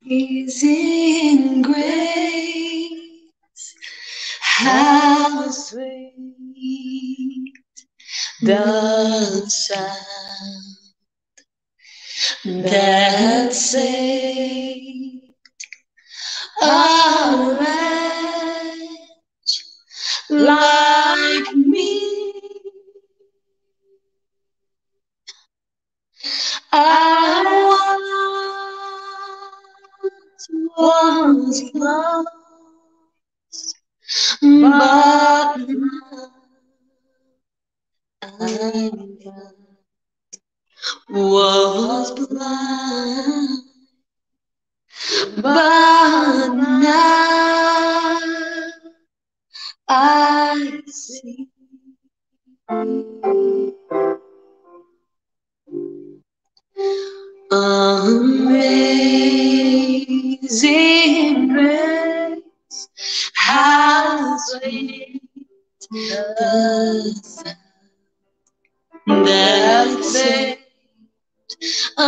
Amazing grace, how sweet the sound that saved a wretch like me. I once was lost, but now I'm found. Was blind, but now I see. Amazing grace, how sweet the sound that saved a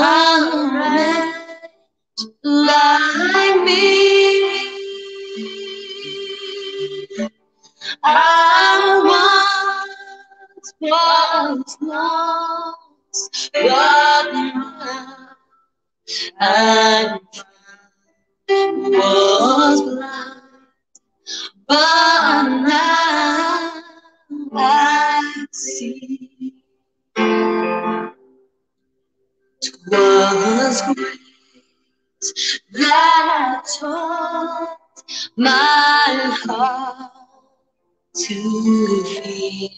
wretch like me. I once was lost, but now I was blind, but now I see. 'Twas grace that taught my heart to fear,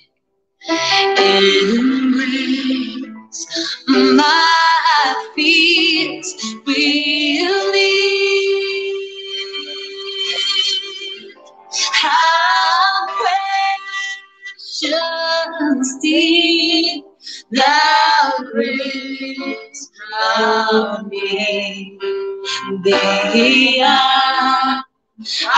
in grace my fears will leave. How precious did thou grace from me, the hour I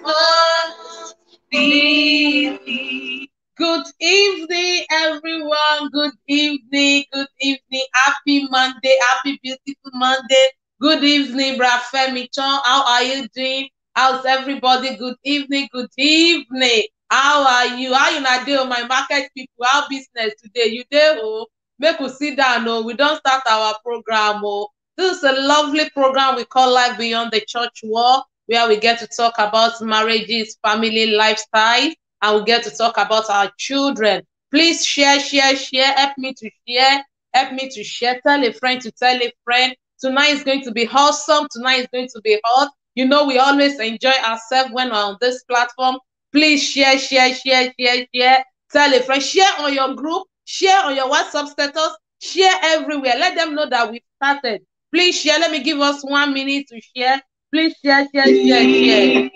first believed. Good evening, everyone. Good evening. Good evening. Happy Monday. Happy beautiful Monday. Good evening, Brad Femi Chon. How are you doing? How's everybody? Good evening. Good evening. How are you? How you not doing, my market people? How business today? You there? Oh, make us sit down. Oh, we don't start our program. Oh, this is a lovely program we call Life Beyond the Church Wall, where we get to talk about marriages, family, lifestyle, and we get to talk about our children. Please share, share, share. Help me to share. Help me to share. Tell a friend to tell a friend. Tonight is going to be awesome. Tonight is going to be hot. You know, we always enjoy ourselves when we're on this platform. Please share, share, share, share, share. Tell a friend. Share on your group. Share on your WhatsApp status. Share everywhere. Let them know that we've started. Please share. Let me give us 1 minute to share. Please share, share, share, share.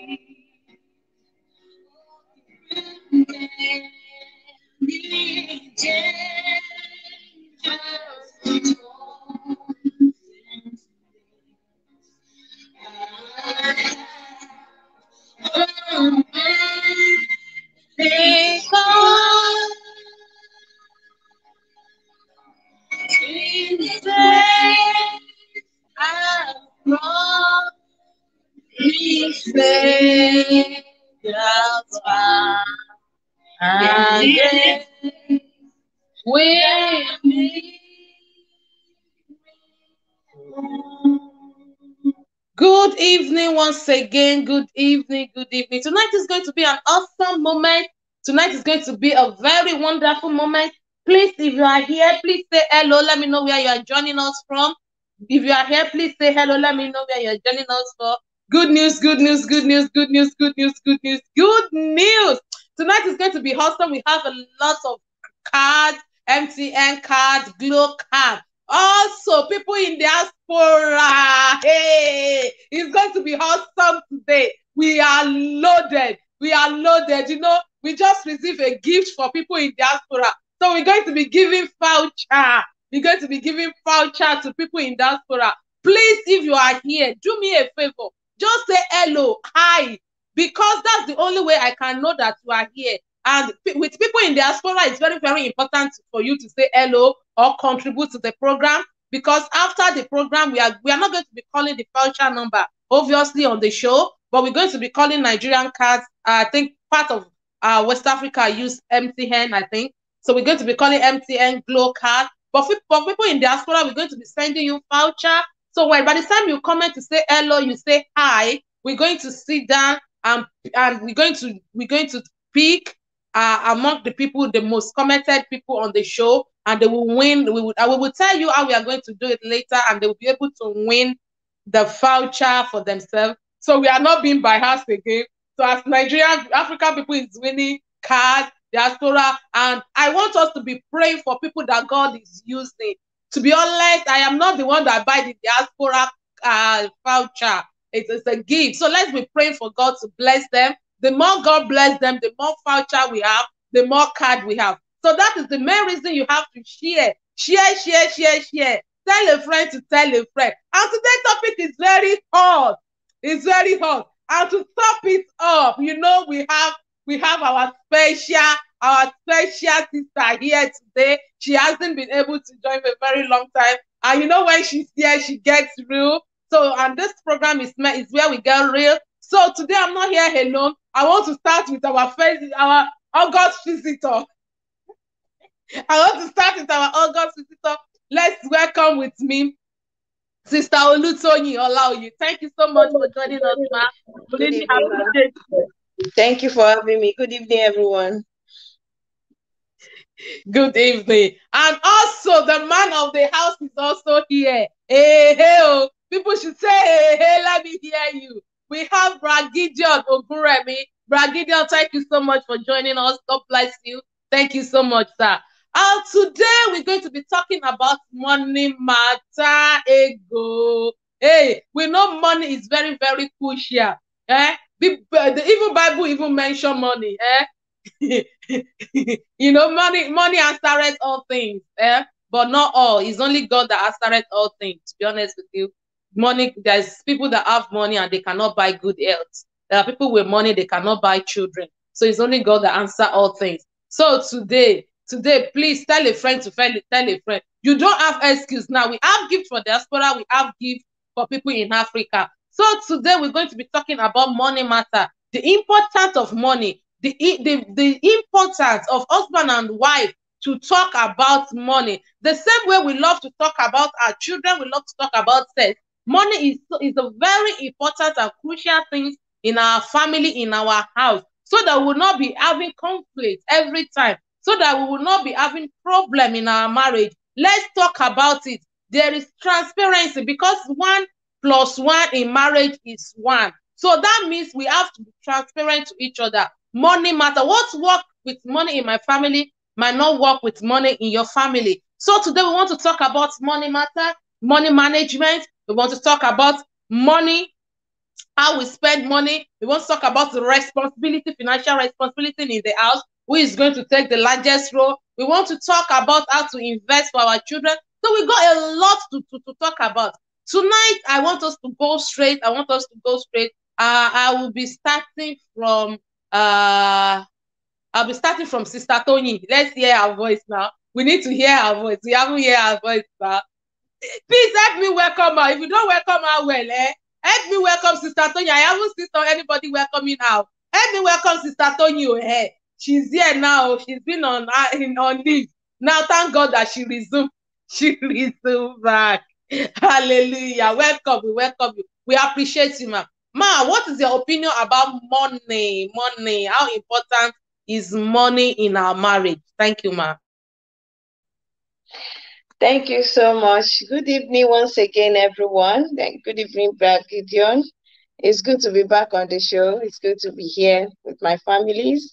Good evening once again. Good evening. Good evening. Tonight is going to be an awesome moment. Tonight is going to be a very wonderful moment. Please, if you are here, please say hello. Let me know where you are joining us from. If you are here, please say hello. Let me know where you are joining us from. Good news, good news, good news, good news, good news, good news, good news. Tonight is going to be awesome. We have a lot of cards, MTN cards, Glow cards. Also, people in diaspora, hey, it's going to be awesome today. We are loaded. We are loaded. You know, we just received a gift for people in diaspora. So we're going to be giving voucher. We're going to be giving voucher to people in diaspora. Please, if you are here, do me a favor. Just say hello, hi, because that's the only way I can know that you are here. And with people in diaspora, it's very, very important for you to say hello or contribute to the program. because after the program, we are not going to be calling the voucher number, obviously, on the show, but we're going to be calling Nigerian cards. I think part of West Africa use MTN, I think. So we're going to be calling MTN Glow card. But for people in diaspora, we're going to be sending you voucher. So by the time you comment to say hello, you say hi, we're going to sit down and we're going to pick among the people, the most commented people on the show, and they will win. We will tell you how we are going to do it later, and they will be able to win the voucher for themselves. So we are not being biased again. So as Nigerian, African people is winning cards, diaspora, and I want us to be praying for people that God is using. To be honest, I am not the one that buy the diaspora voucher. It is a gift. So let's be praying for God to bless them. The more God bless them, the more voucher we have, the more card we have. So that is the main reason you have to share. Share. Tell a friend to tell a friend. And today's topic is very hot. It's very hot. And to top it up, you know, we have our special sister here today. She hasn't been able to join for a very long time. And you know, when she's here, she gets real. So, and this program is where we get real. So today I'm not here alone. I want to start with our August visitor. I want to start with our August visitor. Let's welcome with me Sister Olutoyin Olaoye. Thank you so much for joining us, ma. Really appreciate it. Thank you for having me. Good evening, everyone. Good evening. And also the man of the house is also here. Hey, oh. People should say, hey, let me hear you. We have Gideon Ogunremi. Gideon, thank you so much for joining us. God bless you. Thank you so much, sir. Today we're going to be talking about money matter. Ego. Hey, we know money is very, very crucial. The even Bible even mention money. You know, money answereth all things. But not all. It's only God that answereth all things. To be honest with you, money. There's people that have money and they cannot buy good health. There are people with money they cannot buy children. So it's only God that answers all things. So today, please tell a friend to tell a friend. You don't have excuse now. We have gift for diaspora. We have gift for people in Africa. So today we're going to be talking about money matter, the importance of money, the importance of husband and wife to talk about money. The same way we love to talk about our children, we love to talk about sex. Money is a very important and crucial thing in our family, in our house, so that we will not be having conflict every time, so that we will not be having problem in our marriage. Let's talk about it. There is transparency, because 1 + 1 in marriage is 1. So that means we have to be transparent to each other. Money matter. What works with money in my family might not work with money in your family. So today we want to talk about money matter, money management. We want to talk about money, how we spend money. We want to talk about the responsibility, financial responsibility in the house. Who is going to take the largest role? We want to talk about how to invest for our children. So we got a lot to talk about. Tonight, I want us to go straight. I will be starting from Sister Tony. Let's hear her voice now. We need to hear her voice. We haven't heard her voice now. Please help me welcome her. If you don't welcome her well, help me welcome Sister Tony. I haven't seen anybody welcoming her. Help me welcome Sister Tony. She's here now. She's been on leave. Now, thank God that she resumed. She resumed back. Hallelujah. Welcome. We welcome you. We appreciate you, ma'am. Ma, what is your opinion about money? Money. How important is money in our marriage? Thank you, ma'am. Thank you so much. Good evening once again, everyone. Good evening, Gideon. It's good to be back on the show. It's good to be here with my families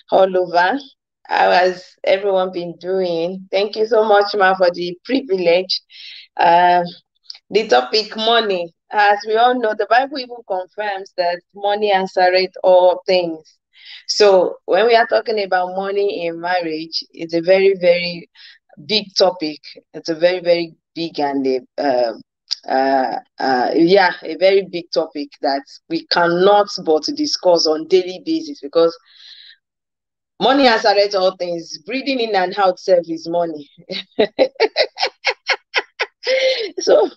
all over. How has everyone been doing? Thank you so much, ma, for the privilege. The topic, money. As we all know, the Bible even confirms that money answereth all things. So when we are talking about money in marriage, it's a very, very big topic. It's a very, very big and a very big topic that we cannot but discuss on daily basis, because money answereth all things. Breathing in and out self is money. So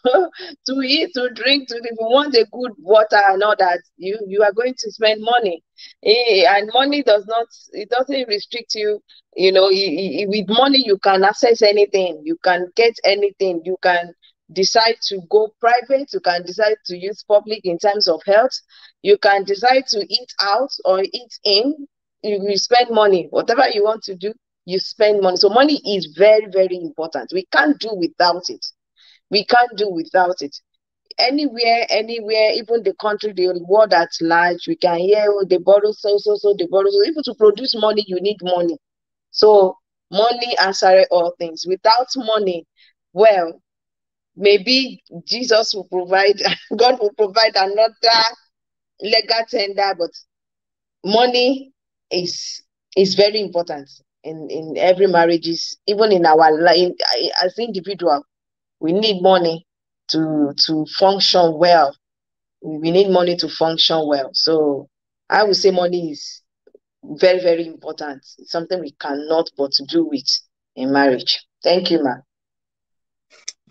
to eat, to drink, if you want a good water and all that, you are going to spend money. And money doesn't restrict you. You know, with money you can access anything, you can get anything, you can decide to go private, you can decide to use public in terms of health, you can decide to eat out or eat in. You spend money, whatever you want to do, you spend money. So money is very, very important. We can't do without it. We can't do without it. Anywhere, even the country, the world at large, we can hear, oh, they borrow so, they borrow so. Even to produce money, you need money. So money answers all things. Without money, well, maybe Jesus will provide, God will provide another legal tender, but money is very important in every marriages, even in our life as individual. We need money to function well. We need money to function well. So I would say money is very, very important. It's something we cannot but to do with in marriage. Thank you, ma.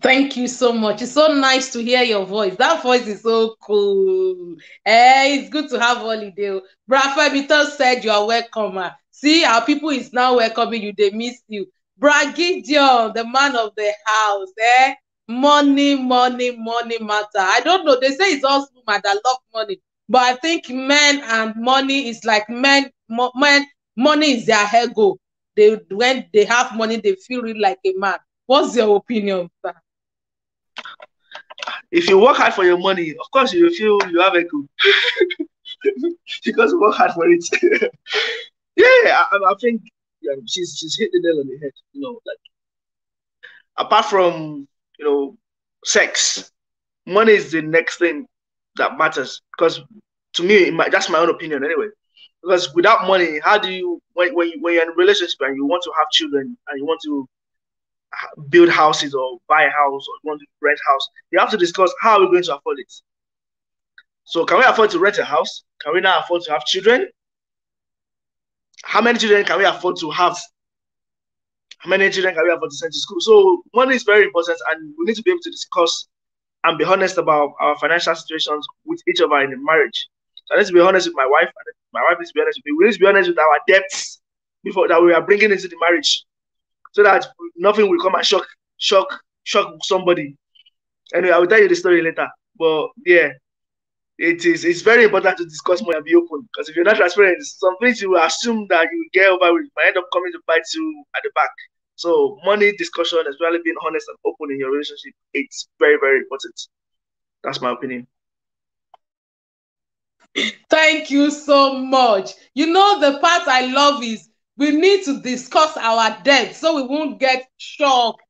Thank you so much. It's so nice to hear your voice. That voice is so cool. It's good to have holiday. Bra Femito said you are welcome. See, our people is now welcoming you. They miss you. Bra Gideon, the man of the house. Money matter. I don't know. They say it's all women that love money. But I think men and money is like men, money is their ego. When they have money, they feel really like a man. What's your opinion, sir? If you work hard for your money, of course you feel you have a good because you work hard for it. Yeah, I think she's hit the nail on the head. You know, like apart from sex, money is the next thing that matters. Because to me, that's my own opinion anyway. Because without money, how do you when you're in a relationship and you want to have children and you want to build houses or buy a house or want to rent a house, you have to discuss how are we going to afford it. So can we afford to rent a house? Can we now afford to have children? How many children can we afford to have? How many children can we afford to send to school? So money is very important, and we need to be able to discuss and be honest about our financial situations with each other in a marriage. So I need to be honest with my wife, and my wife needs to be honest with me. We need to be honest with our debts before that we are bringing into the marriage, so that nothing will come and shock somebody. Anyway, I will tell you the story later. But yeah, it's very important to discuss money and be open, because if you're not transparent, some things you will assume that you will get over with might end up coming to bite you at the back. So money discussion, as well as being honest and open in your relationship, it's very, very important. That's my opinion. Thank you so much. You know, the part I love is we need to discuss our debt so we won't get shocked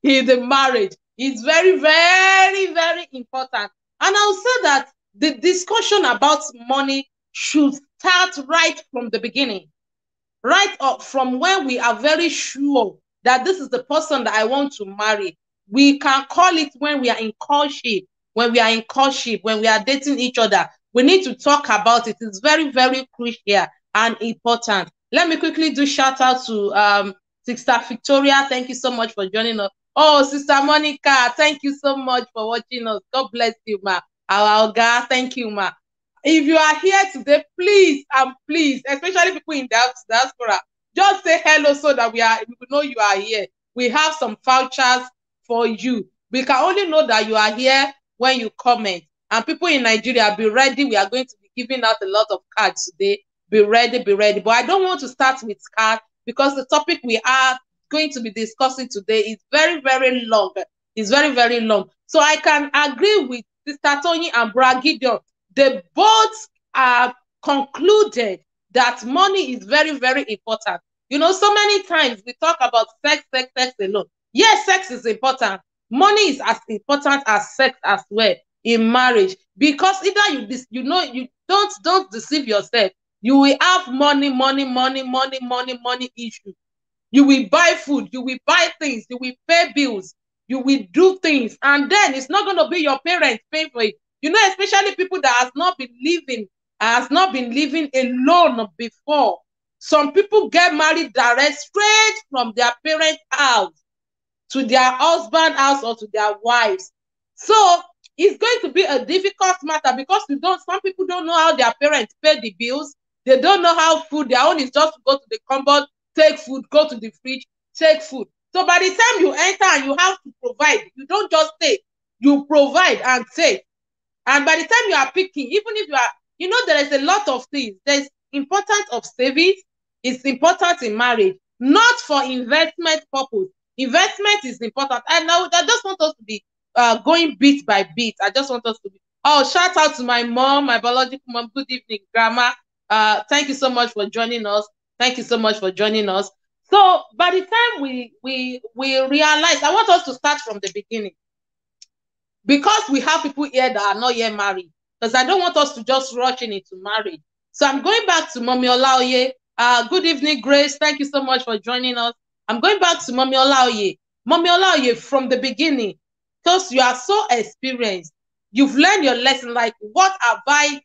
in the marriage. It's very, very, very important. And I'll say that the discussion about money should start right from the beginning, right up from when we are very sure that this is the person that I want to marry. We can call it when we are in courtship, when we are dating each other. We need to talk about it. It's very, very crucial and important. Let me quickly do shout out to Sister Victoria. Thank you so much for joining us. Oh, Sister Monica, thank you so much for watching us. God bless you, ma. Our God, thank you, ma. If you are here today, please, especially people in diaspora, just say hello so that we know you are here. We have some vouchers for you. We can only know that you are here when you comment. And people in Nigeria, be ready. We are going to be giving out a lot of cards today. Be ready. But I don't want to start with cards because the topic we are going to be discussing today is very, very long. It's very, very long. So I can agree with Sister Tony and Bra Gideon. They both concluded that money is very, very important. You know, so many times we talk about sex alone. Yes, sex is important. Money is as important as sex as well in marriage, because either you don't deceive yourself. You will have money issues. You will buy food, you will buy things, you will pay bills, you will do things, and then it's not going to be your parents paying for it. You know, especially people that has not been living alone before. Some people get married direct straight from their parents' house to their husband house or to their wives. So it's going to be a difficult matter because some people don't know how their parents pay the bills. They don't know how food, their own is just to go to the cupboard, take food, go to the fridge, take food. So by the time you enter and you have to provide, you don't just take, you provide and take. And by the time you are picking, even if you are, there is a lot of things. There's importance of savings. It's important in marriage, not for investment purpose. Investment is important. And now I just want us to be going bit by bit. I just want us to be. Oh, shout out to my mom, my biological mom. Good evening, Grandma. Thank you so much for joining us. Thank you so much for joining us. So by the time we realize, I want us to start from the beginning, because we have people here that are not yet married. Because I don't want us to just rush into marriage. So I'm going back to Mommy Olaoye. Good evening, Grace. Thank you so much for joining us. I'm going back to Mommy Olaoye. Mommy Olaoye, from the beginning, because you are so experienced, you've learned your lesson. Like, what I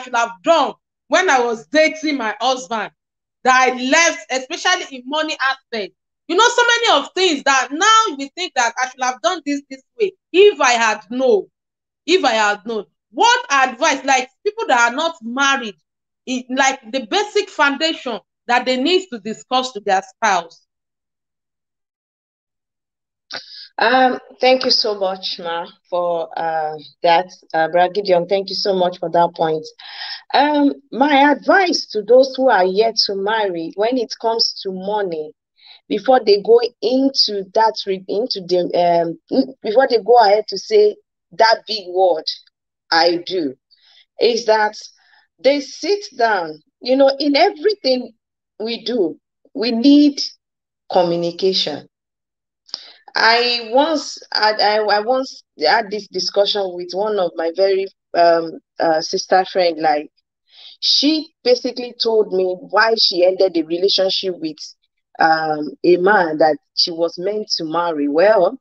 should have done when I was dating my husband that I left, especially in money aspect. So many of things that now we think that I should have done this way. If I had known, what advice, like people that are not married, like the basic foundation that they need to discuss to their spouse? Thank you so much, Ma, for that. Brother Gideon, thank you so much for that point. My advice to those who are yet to marry when it comes to money, before they go into that, before they go ahead to say that big word, I do, is that they sit down. In everything we do, we need communication. I once had this discussion with one of my very sister friend. Like, she basically told me why she ended the relationship with a man that she was meant to marry. Well,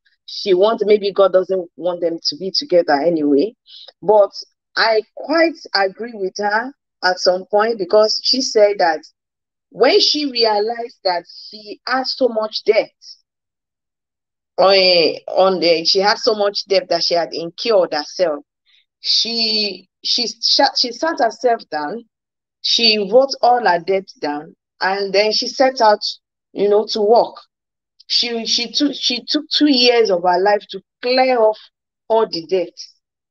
maybe God doesn't want them to be together anyway. But I quite agree with her at some point, because she said that when she realized that she had so much debt, she had so much debt that she had incurred herself, she sat herself down, she wrote all her debt down, and then she set out, to work. She took 2 years of her life to clear off all the debt.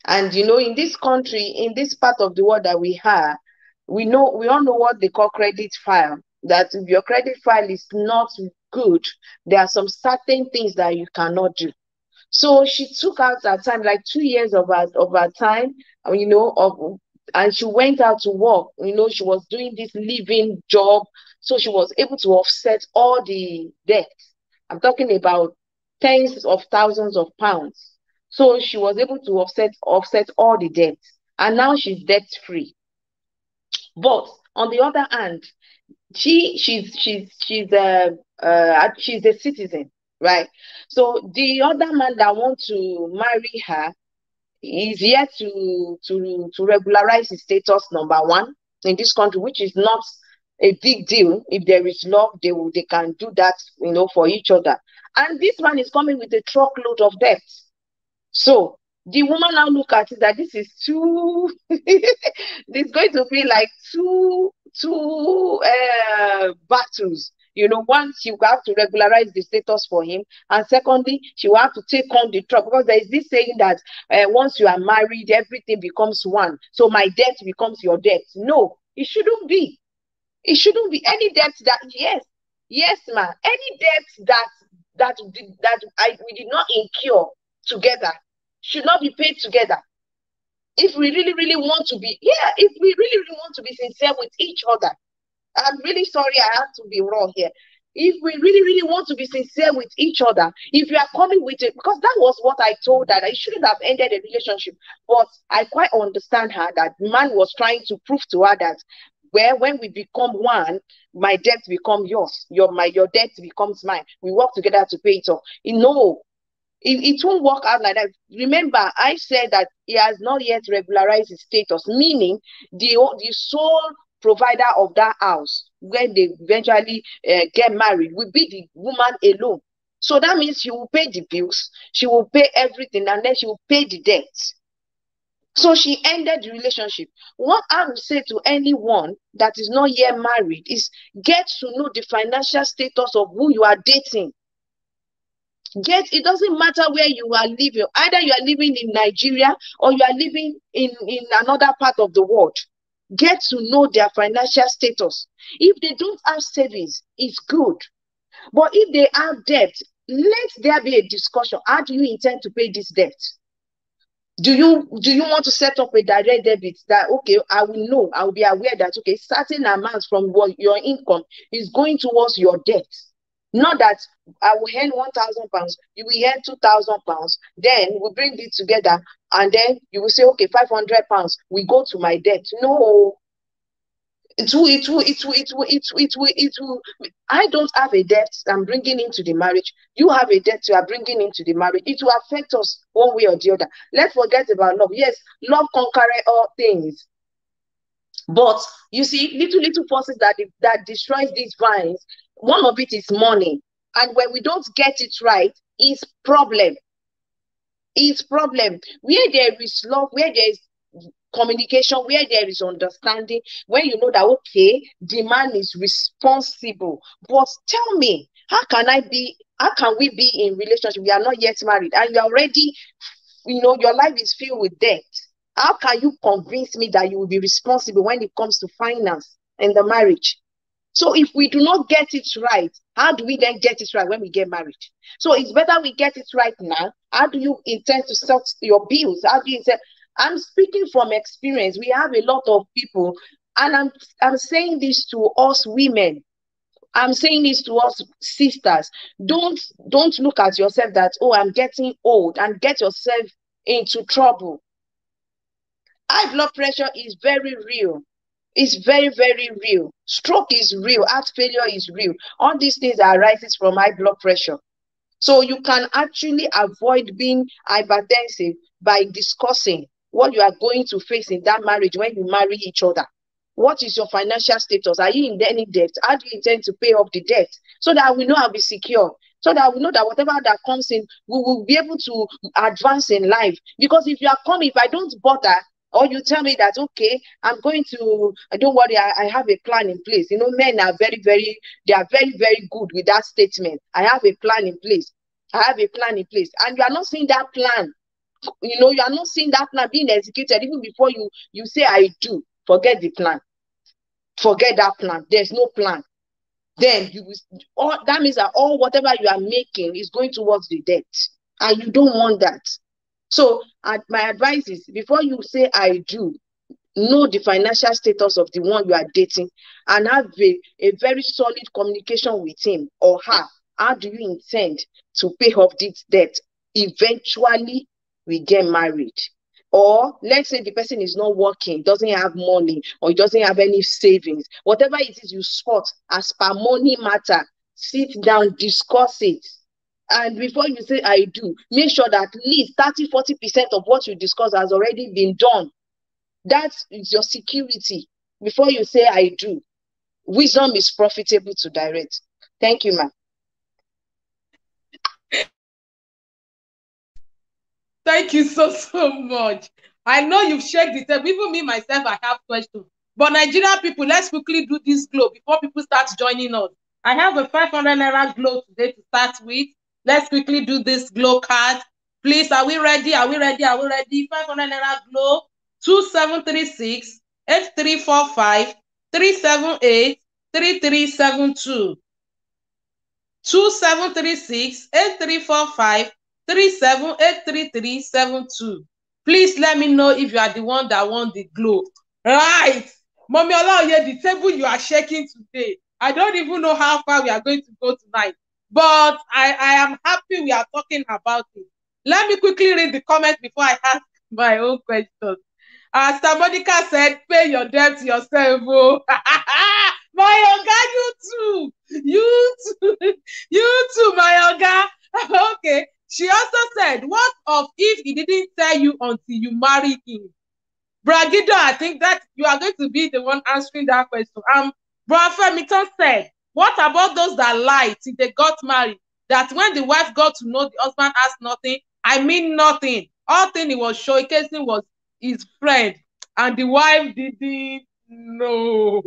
And in this country, in this part of the world that we are, we all know what they call credit file. That if your credit file is not good, there are some certain things that you cannot do. So she took out her time, like 2 years of her time, and she went out to work. She was doing this living job, so she was able to offset all the debt. I'm talking about tens of thousands of pounds. So she was able to offset all the debt, and now she's debt free. But on the other hand, she's a citizen, right? So the other man that wants to marry her is yet to regularize his status, number one, in this country, which is not a big deal. If there is love, they can do that, for each other. And this man is coming with a truckload of debt. So the woman now look at it that this is too this going to be like two battles. One, she will have to regularize the status for him, and secondly, she will have to take on the truck, because there is this saying that once you are married, everything becomes one. So my debt becomes your debt. No, it shouldn't be. It shouldn't be. Any debt that, yes, ma'am, any debt that we did not incur together should not be paid together. If we really, really want to be, if we really, really want to be sincere with each other, I'm really sorry I have to be wrong here. If we really, really want to be sincere with each other, if you are coming with it, because that was what I told her, that I shouldn't have ended a relationship. But I quite understand her, that man was trying to prove to her that, when we become one, my debt becomes yours, your debt becomes mine. We work together to pay it off. No, it won't work out like that. Remember, I said that he has not yet regularized his status, meaning the sole provider of that house when they eventually get married will be the woman alone. So that means she will pay the bills, she will pay everything, and then she will pay the debt. So she ended the relationship. What I would say to anyone that is not yet married is get to know the financial status of who you are dating. It doesn't matter where you are living. Either you are living in Nigeria or you are living in another part of the world. Get to know their financial status. If they don't have savings, it's good. But if they have debt, let there be a discussion. How do you intend to pay this debt? Do you want to set up a direct debit that, okay, I will be aware that, okay, certain amounts from what your income is going towards your debt? Not that I will earn 1,000 pounds, you will earn 2,000 pounds, then we bring it together, and then you will say, okay, 500 pounds, we go to my debt. No, it will. I don't have a debt I'm bringing into the marriage. You have a debt you are bringing into the marriage. It will affect us one way or the other. Let's forget about love. Yes, love conquers all things. But you see, little forces that destroys these vines, one of it is money. And when we don't get it right, it's problem. It's problem. Where there is love, where there is communication, where there is understanding, when you know that, okay, the man is responsible. But tell me, how can we be in relationship? We are not yet married, and you're already, your life is filled with debt. How can you convince me that you will be responsible when it comes to finance and the marriage? So if we do not get it right, how do we then get it right when we get married? So it's better we get it right now. How do you intend to sort your bills? How do you intend? I'm speaking from experience. We have a lot of people, and I'm saying this to us women. I'm saying this to us sisters. Don't look at yourself that, oh, I'm getting old, and get yourself into trouble. High blood pressure is very real. It's very, very real. Stroke is real. Heart failure is real. All these things arises from high blood pressure. So you can actually avoid being hypertensive by discussing what you are going to face in that marriage when you marry each other. What is your financial status? Are you in any debt? How do you intend to pay off the debt? So that we know I'll be secure. So that we know that whatever that comes in, we will be able to advance in life. Because if I don't bother, or you tell me that, okay, don't worry, I have a plan in place. Men are very, very good with that statement. I have a plan in place. I have a plan in place. And you are not seeing that plan. You are not seeing that plan being executed even before you say, I do. Forget the plan. Forget that plan. There's no plan. Then that means that all whatever you are making is going towards the debt. And you don't want that. So my advice is, before you say I do, know the financial status of the one you are dating and have a very solid communication with him or her. How do you intend to pay off this debt? Eventually, we get married. Or let's say the person is not working, doesn't have money, or he doesn't have any savings. Whatever it is you sort as per money matter, sit down, discuss it. And before you say I do, make sure that at least 30-40% of what you discuss has already been done. That is your security. Before you say I do, wisdom is profitable to direct. Thank you, ma'am. Thank you so much. I know you've shared the table. Even me, myself, I have questions. But Nigerian people, let's quickly do this glow before people start joining us. I have a 500 naira glow today to start with. Let's quickly do this glow card. Please, are we ready? Are we ready? Are we ready? 500 naira glow, 2736 8345 378 3372. 2736 8345 3783372. Please let me know if you are the one that won the glow. Right. Mommy Olaoye, the table you are shaking today. I don't even know how far we are going to go tonight. But I am happy we are talking about it. Let me quickly read the comment before I ask my own question. Sister Monica said, pay your debt yourself. Oh. My Oga, you too, my Oga. Okay. She also said, what of if he didn't tell you until you married him? Bragido, I think that you are going to be the one answering that question. Bro Femiton said, what about those that lied till they got married? that when the wife got to know the husband has nothing, I mean nothing. All thing he was showcasing was his friend, and the wife didn't know.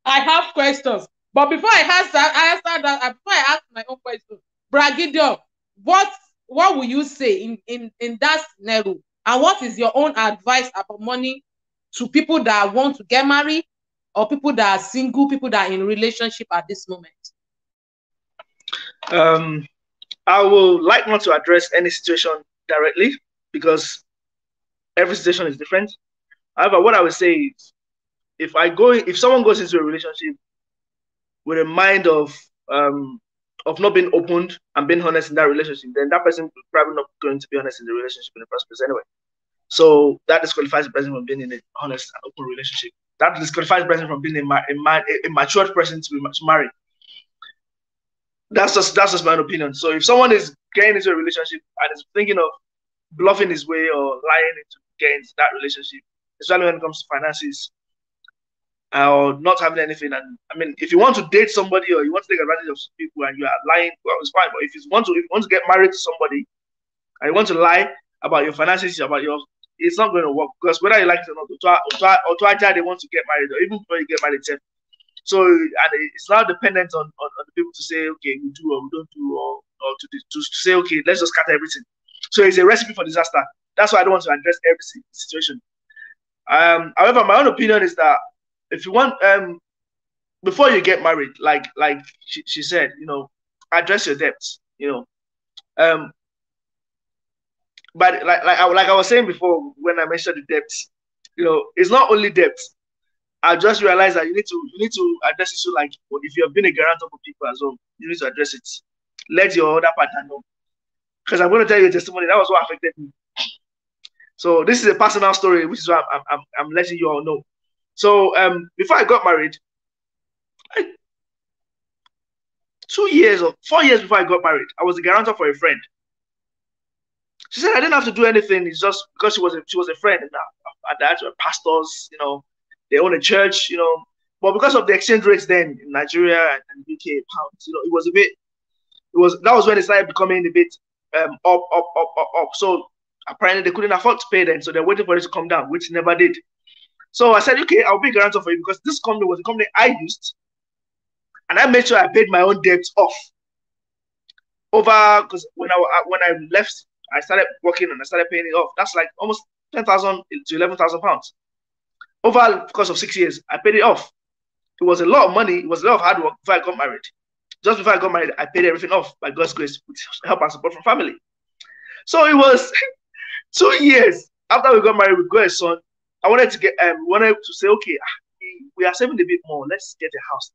I have questions, but before I answer that, before I ask my own question, Bragidio, what will you say in that scenario, and what is your own advice about money to people that want to get married, or people that are single, people that are in relationship at this moment? I will like not to address any situation directly because every situation is different. However, what I would say is, if someone goes into a relationship with a mind of not being opened and being honest in that relationship, then that person is probably not going to be honest in the relationship in the first place anyway. So that disqualifies the person from being in an honest and open relationship. That disqualifies the person from being a mature person to marry. That's just my opinion. So if someone is getting into a relationship and is thinking of bluffing his way or lying into getting into that relationship, especially when it comes to finances, or not having anything, and I mean, if you want to date somebody or you want to take advantage of people and you are lying, well, it's fine. But if you want to get married to somebody and you want to lie about your finances, it's not going to work, because whether you like it or not, or they want to get married, or even before you get married, so and it's now dependent on the people to say, okay, we do or we don't do, or to say, okay, let's just cut everything. So it's a recipe for disaster. That's why I don't want to address every situation. However, my own opinion is that if you want, before you get married, like she said, address your debts, but like I was saying before when I mentioned the debts, it's not only debts. I just realized that you need to address it. So like, if you have been a guarantor for people as well, you need to address it. Let your other partner know, because I'm going to tell you a testimony that was what affected me. So this is a personal story, which is why I'm letting you all know. So before I got married, 2 years or 4 years before I got married, I was a guarantor for a friend. She said I didn't have to do anything. It's just because she was a friend, and that were pastors, they own a church, But because of the exchange rates then in Nigeria and UK pounds, that was when it started becoming a bit up. So apparently they couldn't afford to pay then, so they're waiting for it to come down, which never did. So I said, okay, I'll be a guarantor for you, because this company was the company I used, and I made sure I paid my own debts off. Because when I left, I started working and I started paying it off. That's like almost 10,000 to 11,000 pounds. Over the course of 6 years, I paid it off. It was a lot of money. It was a lot of hard work before I got married. Just before I got married, I paid everything off by God's grace, with help and support from family. So it was 2 years after we got married, we got a son. I wanted to say, okay, we are saving a bit more. Let's get a house.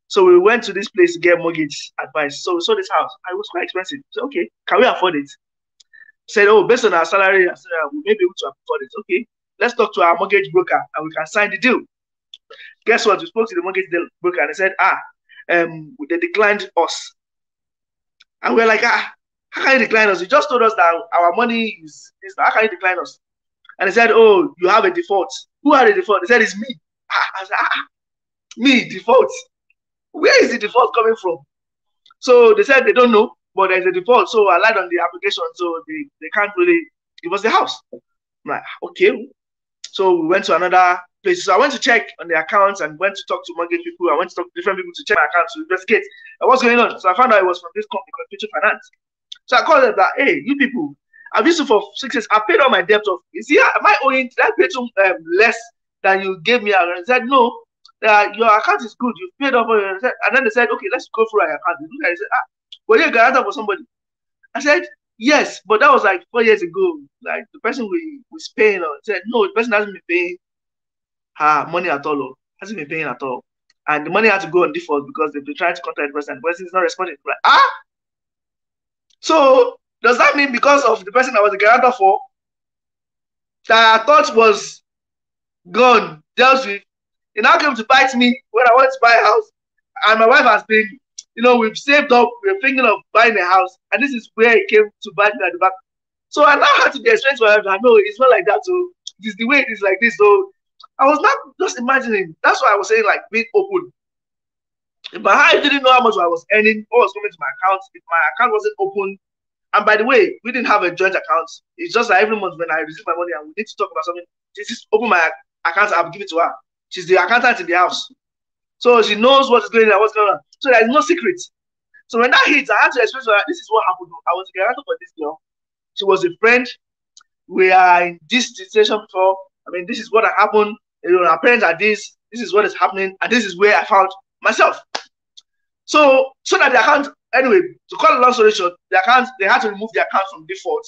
So we went to this place to get mortgage advice. So we saw this house. It was quite expensive. So okay, can we afford it? Said, oh, based on our salary, we may be able to afford it. Okay, let's talk to our mortgage broker and we can sign the deal. Guess what? We spoke to the mortgage broker and they said, they declined us. And we're like, how can you decline us? You just told us that our money is how can you decline us? And they said, oh, you have a default. Who had a default? They said, it's me. I said, me, default. Where is the default coming from? So they said they don't know, but there's a default. So I lied on the application, so they can't really give us the house. I'm like, okay. So we went to another place. So I went to check on the accounts and went to talk to mortgage people. I went to talk to different people to check my accounts to investigate what's going on. So I found out it was from this company called Future Finance. So I called them that, hey, you people, I've used it for 6 years. I paid all my debt off. You see, am I owing? Did I pay some less than you gave me? And I said, no. Your account is good. You've paid off. And then they said, okay, let's go through our account. They said, were you a guarantor for somebody? I said, yes, but that was like 4 years ago. Like the person we was paying, said, no, the person hasn't been paying her money at all. Hasn't been paying at all. And the money had to go on default because they've been trying to contact the person. The person is not responding. Like, so does that mean because of the person I was a guarantor for, that I thought was gone, dealt with, it now came to bite me when I went to buy a house? And my wife has been, we've saved up, we're thinking of buying a house, and this is where it came to bite me at the back. So I now had to be explained to my wife that no, it's not like that. So it's the way it is like this. So I was not just imagining. That's why I was saying, like, being open. If my house didn't know how much I was earning, what was coming to my account, if my account wasn't open, and by the way, we didn't have a joint account. It's just like every month when I receive my money and we need to talk about something, just open my account, I'll give it to her. She's the accountant in the house. So she knows what is going on, what's going on. So there's no secret. So when that hits, I had to explain to her, this is what happened. I was a guarantor for this girl. She was a friend. We are in this situation before. I mean, this is what happened. You know, our parents are this. This is what is happening. And this is where I found myself. So that the account, anyway, to cut a long story short, the account, they had to remove the account from default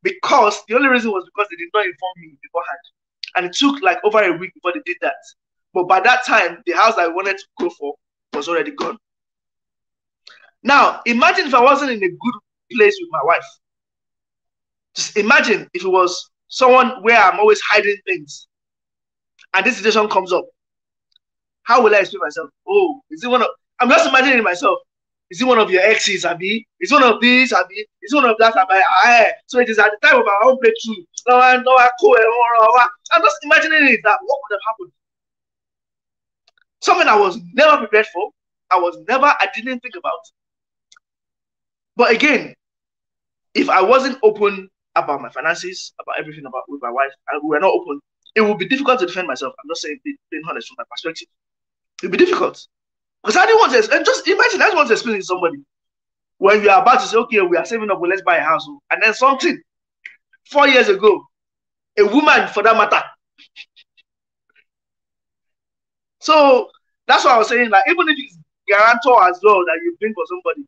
because the only reason was because they did not inform me beforehand. And it took like over a week before they did that. But by that time, the house that I wanted to go for was already gone. Now, imagine if I wasn't in a good place with my wife. Just imagine if it was someone where I'm always hiding things and this situation comes up. How will I explain myself? Oh, is it one of, I'm just imagining myself. Is it one of your exes, Abi? Is it one of these, Abi? Is it one of that, Abi? So it is at the time of our own breakthrough. I'm just imagining it, that what would have happened? Something I was never prepared for. I didn't think about. But again, if I wasn't open about my finances, about everything about with my wife, and we were not open, it would be difficult to defend myself. I'm just saying, being honest from my perspective. It would be difficult. Because I didn't want to, and just imagine, I just want to explain to somebody when you are about to say, okay, we are saving up, well, let's buy a house. And then something 4 years ago, a woman for that matter. So that's what I was saying. Like, even if it's guarantor as well that you bring for somebody,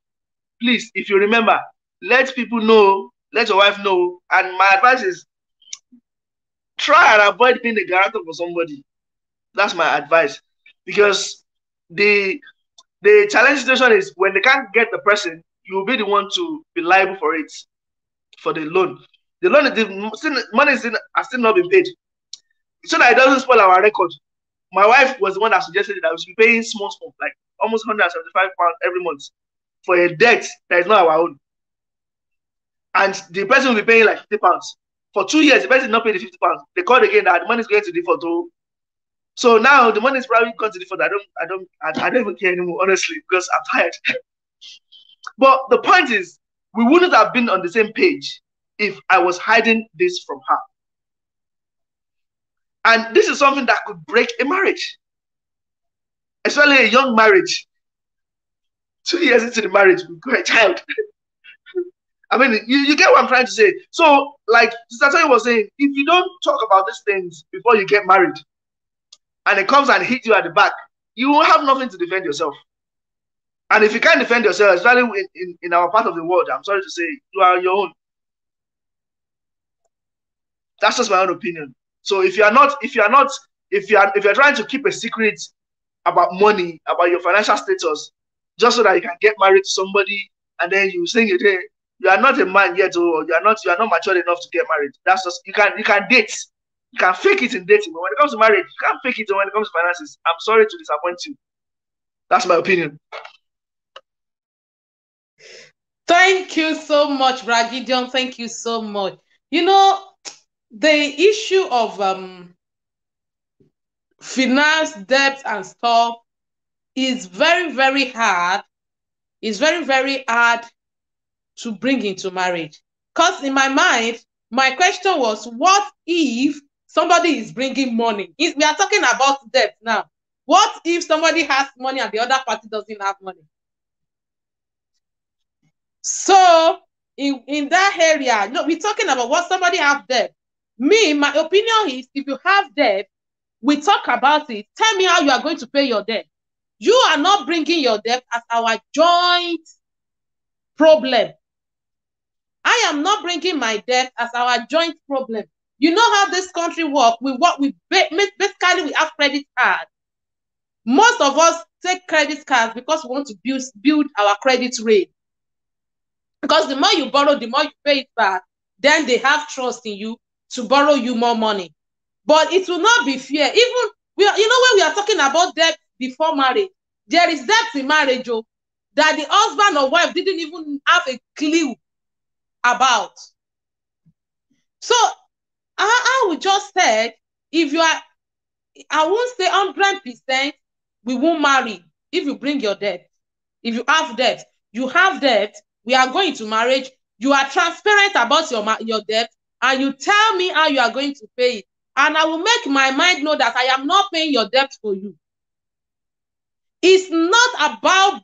please, if you remember, let people know, let your wife know. And my advice is try and avoid being a guarantor for somebody. That's my advice. Because the challenge situation is when they can't get the person, you will be the one to be liable for it, for the loan. The loan, the money has still not been paid. So that it doesn't spoil our record. My wife was the one that suggested that we should be paying small, like almost £175 every month for a debt that is not our own. And the person will be paying like £50. For 2 years, the person did not pay the £50. They called again that the money is going to default. So now the money is probably going to default. I don't even care anymore, honestly, because I'm tired. But the point is, we wouldn't have been on the same page if I was hiding this from her. And this is something that could break a marriage, especially a young marriage. 2 years into the marriage, we got a child. I mean, you get what I'm trying to say. So, like Sister Tony was saying, if you don't talk about these things before you get married, and it comes and hits you at the back, you will have nothing to defend yourself. And if you can't defend yourself, especially in our part of the world, I'm sorry to say, you are your own. That's just my own opinion. So if you're trying to keep a secret about money, about your financial status, just so that you can get married to somebody, and then you sing it, you are not a man yet, or you are not mature enough to get married. That's just, you can date. You can fake it in dating, but when it comes to marriage, you can't fake it when it comes to finances. I'm sorry to disappoint you. That's my opinion. Thank you so much, Bra Gideon. Thank you so much. You know, the issue of finance, debt, and stuff is very, very hard. It's very, very hard to bring into marriage. Because in my mind, my question was, what if somebody is bringing money? We are talking about debt now. What if somebody has money and the other party doesn't have money? So in that area, no, we're talking about what somebody has debt. Me, my opinion is, if you have debt, we talk about it. Tell me how you are going to pay your debt. You are not bringing your debt as our joint problem. I am not bringing my debt as our joint problem. You know how this country works. Basically we have credit cards. Most of us take credit cards because we want to build our credit rate. Because the more you borrow, the more you pay it back. Then they have trust in you to borrow you more money. But it will not be fair. Even when we are talking about debt before marriage, there is debt in marriage that the husband or wife didn't even have a clue about. So I would just say, if you are, I won't say 100%, we won't marry. if you bring your debt, if you have debt, we are going to marriage, you are transparent about your debt, and you tell me how you are going to pay it. And I will make my mind know that I am not paying your debt for you. It's not about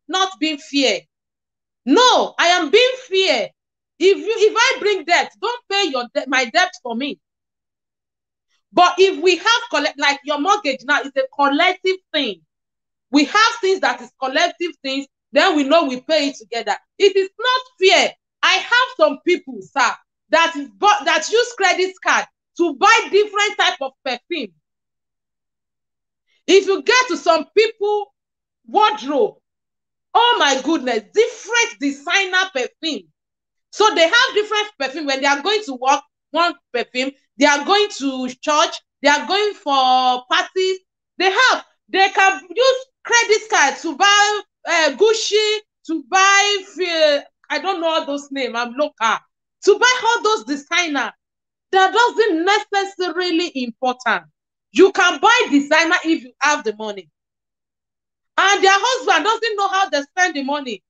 not being fair. No, I am being fair. If I bring debt, don't pay my debt for me. But if we have like your mortgage now is a collective thing. We have things that is collective things, then we know we pay it together. It is not fair. I have some people, sir, that use credit card to buy different type of perfume. If you get to some people wardrobe, oh my goodness, different designer perfume. So they have different perfume. When they are going to work, one perfume. They are going to church. They are going for parties. They can use credit card to buy Gucci, to buy, I don't know all those names, I'm local, to buy all those designer. That doesn't necessarily important. You can buy designer if you have the money. And their husband doesn't know how they spend the money.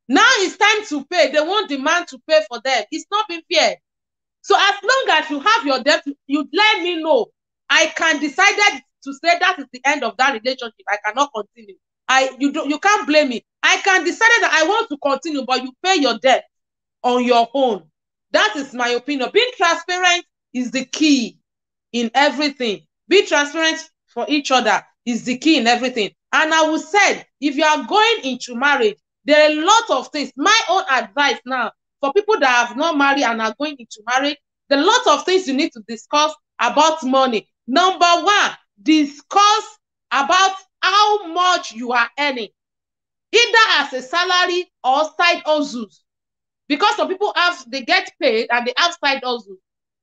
Now it's time to pay. They want the man to pay for them. It's not being fair. So as long as you have your debt, you let me know. I can decide to say that is the end of that relationship. I cannot continue. You can't blame me. I can decide that I want to continue, but you pay your debt on your own. That is my opinion. Being transparent is the key in everything. Be transparent for each other is the key in everything. And I would say, if you are going into marriage, there are a lot of things. My own advice now, for people that have not married and are going into marriage, there are a lot of things you need to discuss about money. Number one, discuss about how much you are earning, either as a salary or side hustles. Because some people they get paid and they have side hustles.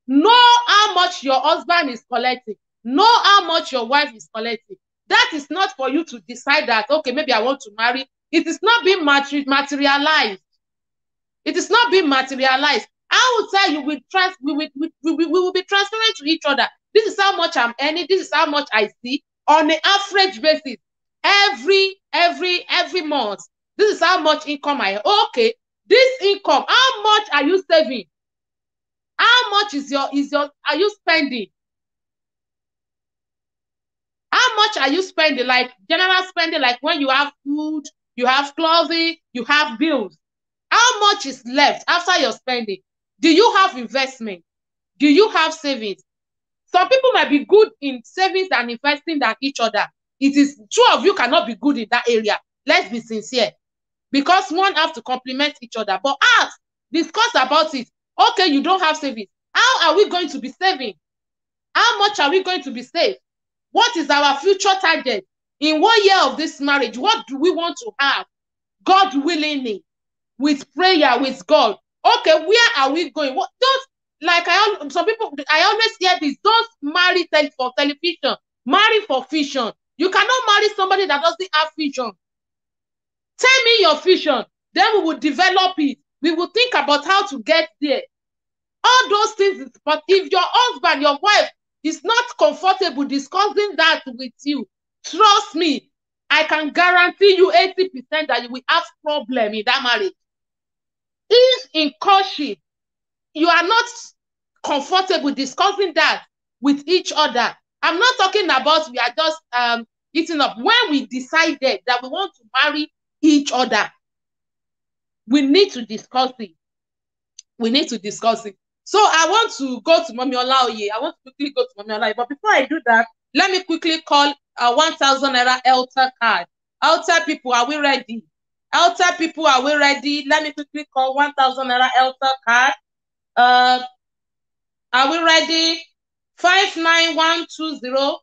Know how much your husband is collecting. Know how much your wife is collecting. That is not for you to decide that, okay, maybe I want to marry. It is not being materialized. It is not being materialized. I will tell you, we will be transparent to each other. This is how much I'm earning. This is how much I see on an average basis. Every month. This is how much income I have. Okay, this income, how much are you saving? How much are you spending? How much are you spending? Like general spending, like when you have food, you have clothing, you have bills. How much is left after your spending? Do you have investment? Do you have savings? Some people might be good in savings and investing than each other. It is two of you cannot be good in that area. Let's be sincere. Because one have to complement each other. But discuss about it. Okay, you don't have savings. How are we going to be saving? How much are we going to be saved? What is our future target? In 1 year of this marriage, what do we want to have? God willingly, with prayer, with God. Okay, where are we going? Some people, I always hear this, don't marry for television, marry for vision. You cannot marry somebody that doesn't have vision. Tell me your vision, then we will develop it. We will think about how to get there. All those things, but if your husband, your wife is not comfortable discussing that with you, trust me, I can guarantee you 80% that you will have problem in that marriage. If in courtship, you are not comfortable discussing that with each other, I'm not talking about we are just eating up. When we decided that we want to marry each other, we need to discuss it. We need to discuss it. So I want to go to Mommy Olaoye. I want to quickly go to Mommy Olaoye. But before I do that, let me quickly call 1,000 naira Elta card. Elta people, are we ready? Elta people, are we ready? Let me quickly call 1,000 naira Elta card. Are we ready? 59120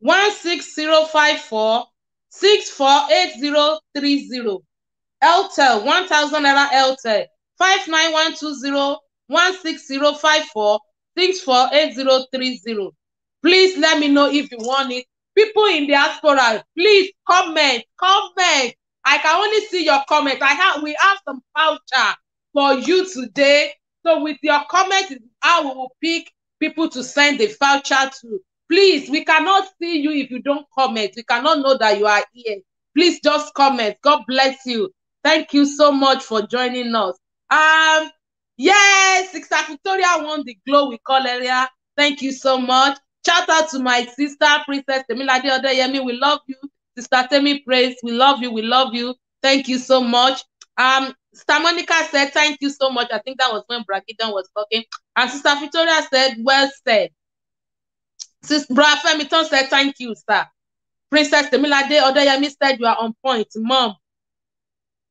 16054 648030. Eltel 1,000 naira Eltel 59120 16054 648030. Please let me know if you want it. People in diaspora, please comment. I can only see your comment. We have some voucher for you today. So with your comment, I will pick people to send the voucher to. Please, we cannot see you if you don't comment. We cannot know that you are here. please just comment. God bless you. Thank you so much for joining us. Yes, Sister Victoria won the glow we call earlier. Thank you so much. Shout out to my sister, Princess Temilade Odeyemi. We love you. Sister Temi Praise, we love you. We love you. Thank you so much. Sister Monica said, thank you so much. I think that was when Brakidan was talking. And Sister Victoria said, well said. Sister Bra Femiton said, thank you, sir. Princess Temilade Odeyemi said, you are on point, Mom.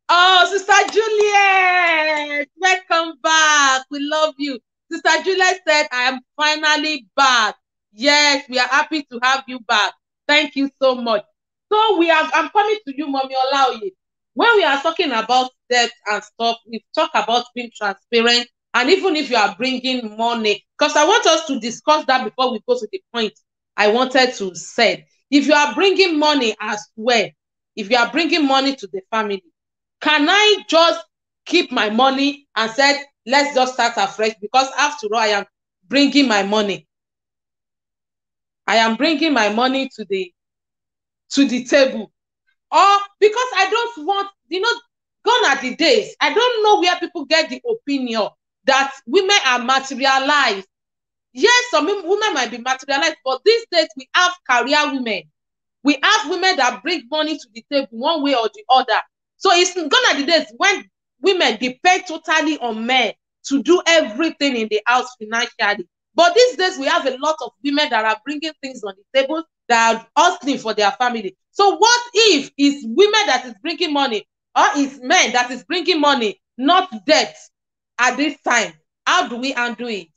Oh, Sister Juliet, welcome back. We love you. Sister Juliet said, I am finally back. Yes, we are happy to have you back. Thank you so much. So I'm coming to you, Mommy Olaoye. When we are talking about debt and stuff, we talk about being transparent. And even if you are bringing money, because I want us to discuss that before we go to the point I wanted to say. If you are bringing money as well, if you are bringing money to the family, can I just keep my money and said, let's just start afresh? Because after all, I am bringing my money. I am bringing my money to the table. Or because I don't want, gone are the days. I don't know where people get the opinion that women are materialized. Yes, some women might be materialized, but these days we have career women. We have women that bring money to the table one way or the other. So it's gone are the days when women depend totally on men to do everything in the house financially. But these days we have a lot of women that are bringing things on the table that are hustling for their family. So what if it's women that is bringing money or it's men that is bringing money, not debt at this time? How do we undo it?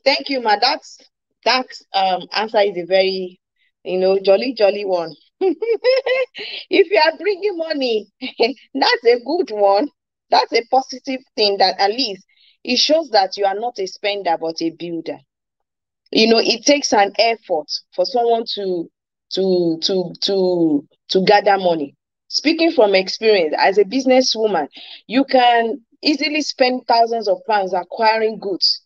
Thank you, ma. That answer is a very, jolly one. If you are bringing money, that's a good one. That's a positive thing that at least it shows that you are not a spender but a builder. It takes an effort for someone to gather money. Speaking from experience, as a businesswoman, you can easily spend thousands of pounds acquiring goods.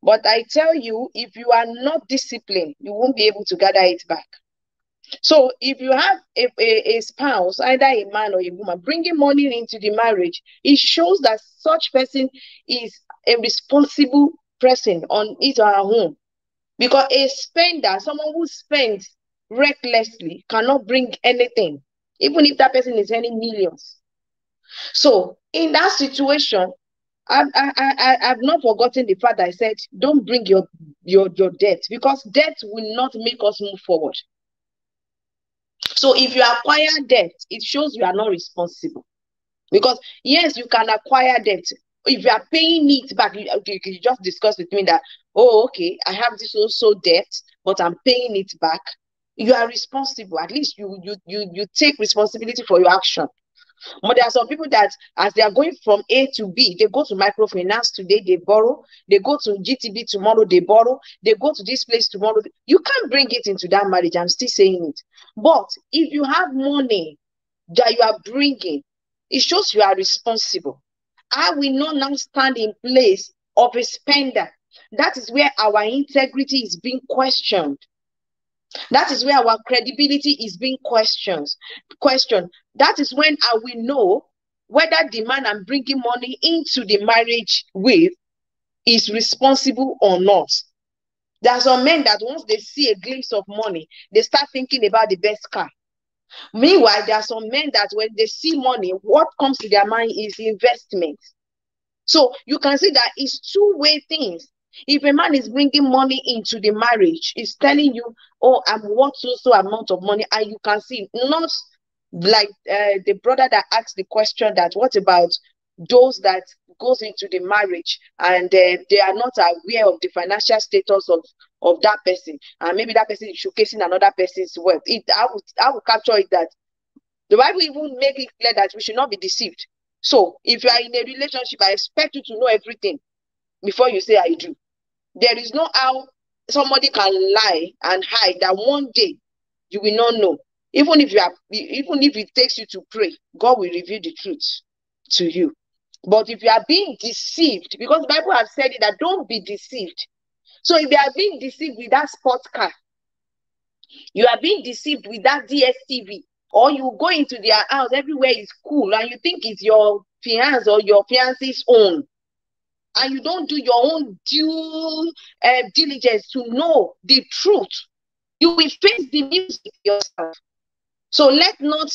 But I tell you, if you are not disciplined, you won't be able to gather it back. So if you have a spouse, either a man or a woman, bringing money into the marriage, it shows that such person is a responsible person on his or her own. Because a spender, someone who spends recklessly, cannot bring anything, even if that person is earning millions. So in that situation, I've not forgotten the fact that I said, don't bring your debt, because debt will not make us move forward. So if you acquire debt, it shows you are not responsible. Because yes, you can acquire debt. If you are paying it back, you just discuss with me that, oh, okay, I have this also debt, but I'm paying it back. You are responsible. At least you take responsibility for your action. But there are some people that, as they are going from A to B, they go to microfinance today, they borrow. They go to GTB tomorrow, they borrow. They go to this place tomorrow. You can't bring it into that marriage. I'm still saying it. But if you have money that you are bringing, it shows you are responsible. I will not now stand in place of a spender. That is where our integrity is being questioned. That is where our credibility is being questioned. That is when I will know whether the man I'm bringing money into the marriage with is responsible or not. There are some men that once they see a glimpse of money, they start thinking about the best car. Meanwhile, there are some men that when they see money, what comes to their mind is investment. So you can see that it's two-way things. If a man is bringing money into the marriage, he's telling you, oh, I'm worth so amount of money, and you can see, not like the brother that asked the question that what about those that goes into the marriage and they are not aware of the financial status of that person, and maybe that person is showcasing another person's wealth. I would capture it that the Bible even make it clear that we should not be deceived. So if you are in a relationship, I expect you to know everything before you say I do. There is no how somebody can lie and hide that one day you will not know. Even if it takes you to pray, God will reveal the truth to you. But if you are being deceived, because the Bible has said it, that don't be deceived. So if you are being deceived with that sports car, You are being deceived with that DSTV, or you go into their house, everywhere is cool, and you think it's your fiance or your fiance's own, and you don't do your own due diligence to know the truth. You will face the music yourself. So let not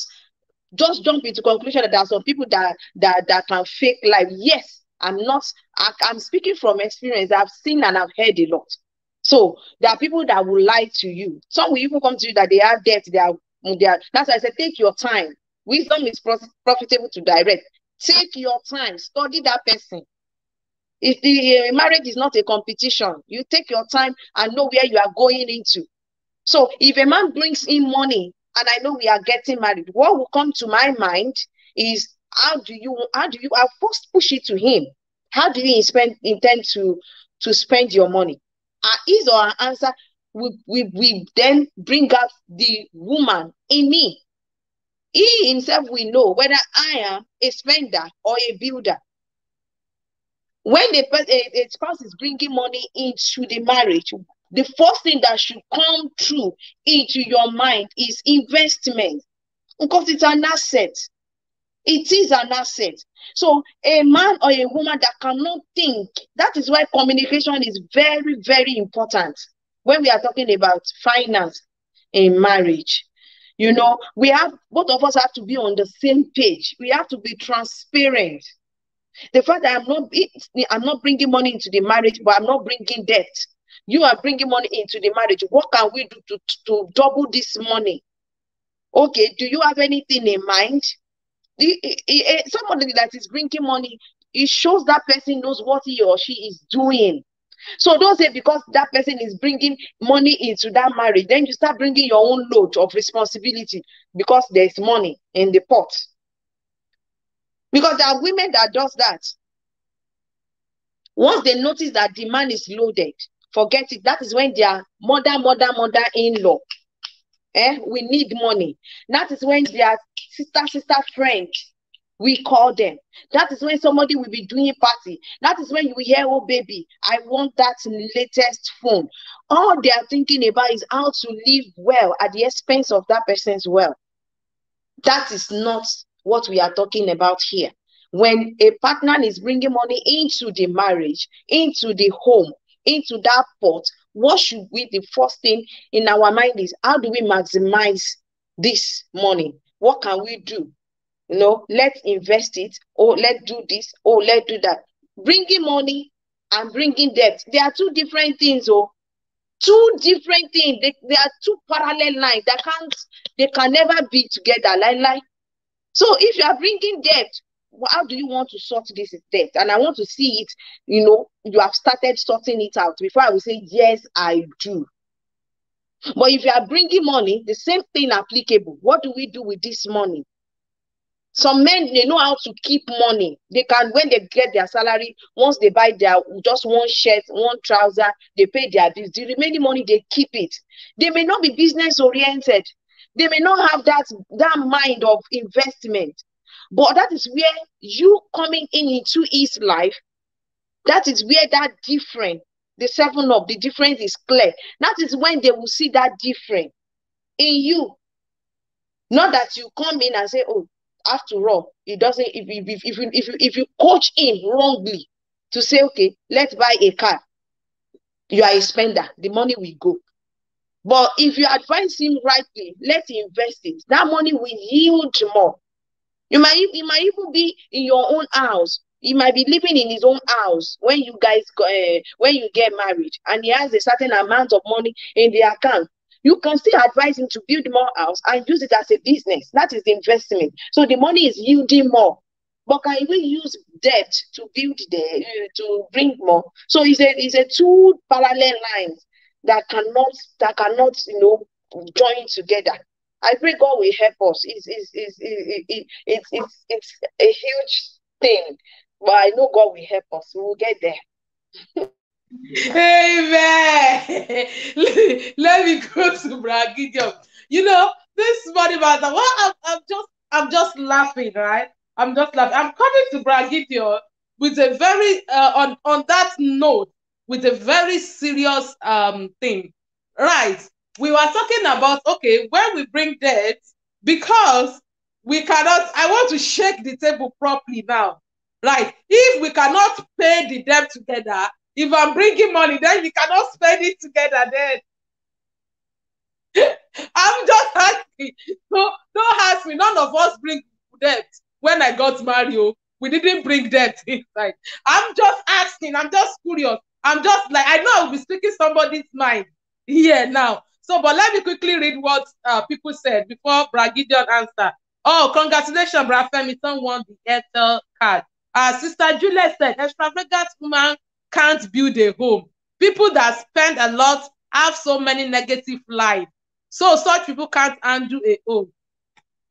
just jump into conclusion that there are some people that can fake life. Yes, I'm speaking from experience. I've seen and I've heard a lot. So there are people that will lie to you. Some will even come to you that they have debt. That's why I said, take your time. Wisdom is profitable to direct. Take your time. Study that person. If the marriage is not a competition, you take your time and know where you are going into. So if a man brings in money and I know we are getting married, what will come to my mind is how do you I'll first push it to him. How do you intend to spend your money? His or her answer we then bring out the woman in me. He himself will know whether I am a spender or a builder. When a spouse is bringing money into the marriage, the first thing that should come through into your mind is investment, because it's an asset. It is an asset. So a man or a woman that cannot think, that is why communication is very, very important when we are talking about finance in marriage. You know, both of us have to be on the same page. We have to be transparent. The fact that I'm not bringing money into the marriage, but I'm not bringing debt. You are bringing money into the marriage. What can we do to double this money? Okay, do you have anything in mind? Somebody that is bringing money, it shows that person knows what he or she is doing. So don't say because that person is bringing money into that marriage, then you start bringing your own load of responsibility because there's money in the pot. Because there are women that does that. Once they notice that the man is loaded, forget it. That is when their mother-in-law, we need money. That is when their sister friend, we call them. That is when somebody will be doing party. That is when you will hear, oh baby, I want that latest phone. All they are thinking about is how to live well at the expense of that person's wealth. That is not what we are talking about here. When a partner is bringing money into the marriage, into the home, into that pot, what should be the first thing in our mind is, how do we maximize this money? What can we do? You know, let's invest it, or let's do this, or let's do that. Bringing money and bringing debt, they are two different things. Two different things. They are two parallel lines that they can never be together. Like. So if you are bringing debt, how do you want to sort this debt? And I want to see it, you have started sorting it out before I will say, yes, I do. But if you are bringing money, the same thing applicable. What do we do with this money? Some men, they know how to keep money. They can, when they get their salary, once they buy just one shirt, one trouser, they pay their bills. The remaining money, they keep it. They may not be business oriented. They may not have that mind of investment. But that is where you coming into his life, that is where that difference, the 7-Up, the difference is clear. That is when they will see that difference in you. Not that you come in and say, oh, after all, it doesn't, if you coach him wrongly to say, okay, let's buy a car, you are a spender, the money will go. But if you advise him rightly, let's invest it, that money will yield more. You might even be in your own house. He might be living in his own house when you guys when you get married, and he has a certain amount of money in the account. You can still advise him to build more house and use it as a business. That is the investment. So the money is yielding more. But can we use debt to build to bring more? So it's a two parallel lines that cannot join together. I pray God will help us. It's a huge thing, but I know God will help us. We will get there. Amen. Let me go to Bra Gideon. This money matter. Well, I'm just laughing, right? I'm just laughing. I'm coming to Bra Gideon with a very on that note, with a very serious thing. Right. we were talking about, okay, when we bring debt, because we cannot, I want to shake the table properly now. Right. If we cannot pay the debt together, if I'm bringing money, then we cannot spend it together, then I'm just asking. So don't ask me. None of us bring debt. When I got married, we didn't bring debt inside. I'm just asking. I'm just curious. I'm just like, I know I'll be speaking somebody's mind here now. So, but let me quickly read what people said before Bragidion answer. Oh, congratulations, Brafemi. Someone won the Airtel card. Sister Juliet said, extravagant woman can't build a home. People that spend a lot have so many negative lives. So such people can't handle a home.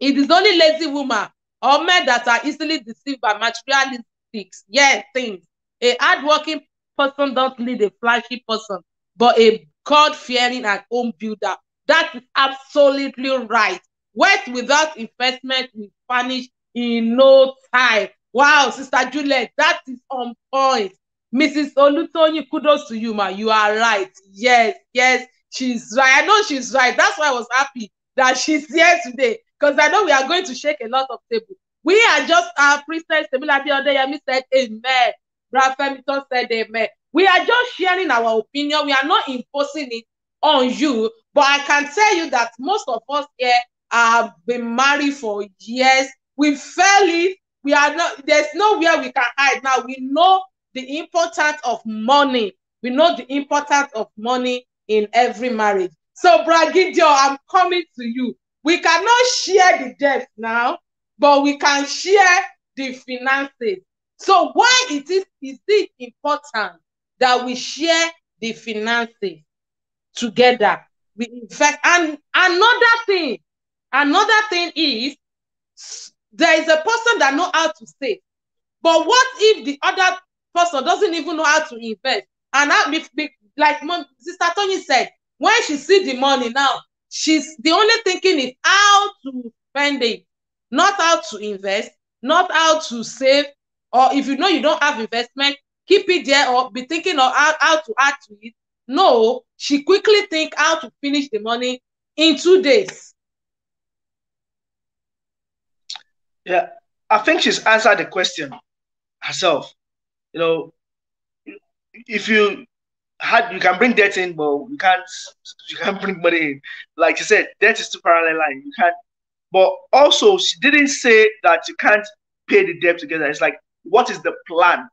It is only lazy women or men that are easily deceived by materialistic things. A hardworking person doesn't need a flashy person, but a God-fearing and home builder. That is absolutely right. Wealth without investment will vanish in no time. Wow, Sister Juliet, that is on point. Mrs. Olutoyin, kudos to you, ma. You are right. Yes, yes, she's right. I know she's right. That's why I was happy that she's here today, because I know we are going to shake a lot of tables. We are just, Princess Temilade Odeyemi said amen. Brad Femito said amen. We are just sharing our opinion. We are not imposing it on you, but I can tell you that most of us here have been married for years. We felt it. We are not, there's nowhere we can hide now. We know the importance of money. We know the importance of money in every marriage. So, Bragidio, I'm coming to you. We cannot share the debt now, but we can share the finances. So why is it important that we share the finances together? In fact, and another thing is, there is a person that knows how to save. But what if the other person doesn't even know how to invest? And that, like Sister Tony said, when she sees the money now, she's the only thinking is how to spend it, not how to invest, not how to save. Or if you know you don't have investment, keep it there or be thinking of how to add to it. No, she quickly think how to finish the money in 2 days. Yeah, I think she's answered the question herself. You know, if you can bring debt in, but you can't bring money in. Like you said, debt is two parallel line. You can't. But also, she didn't say that you can't pay the debt together. It's like, what is the plan?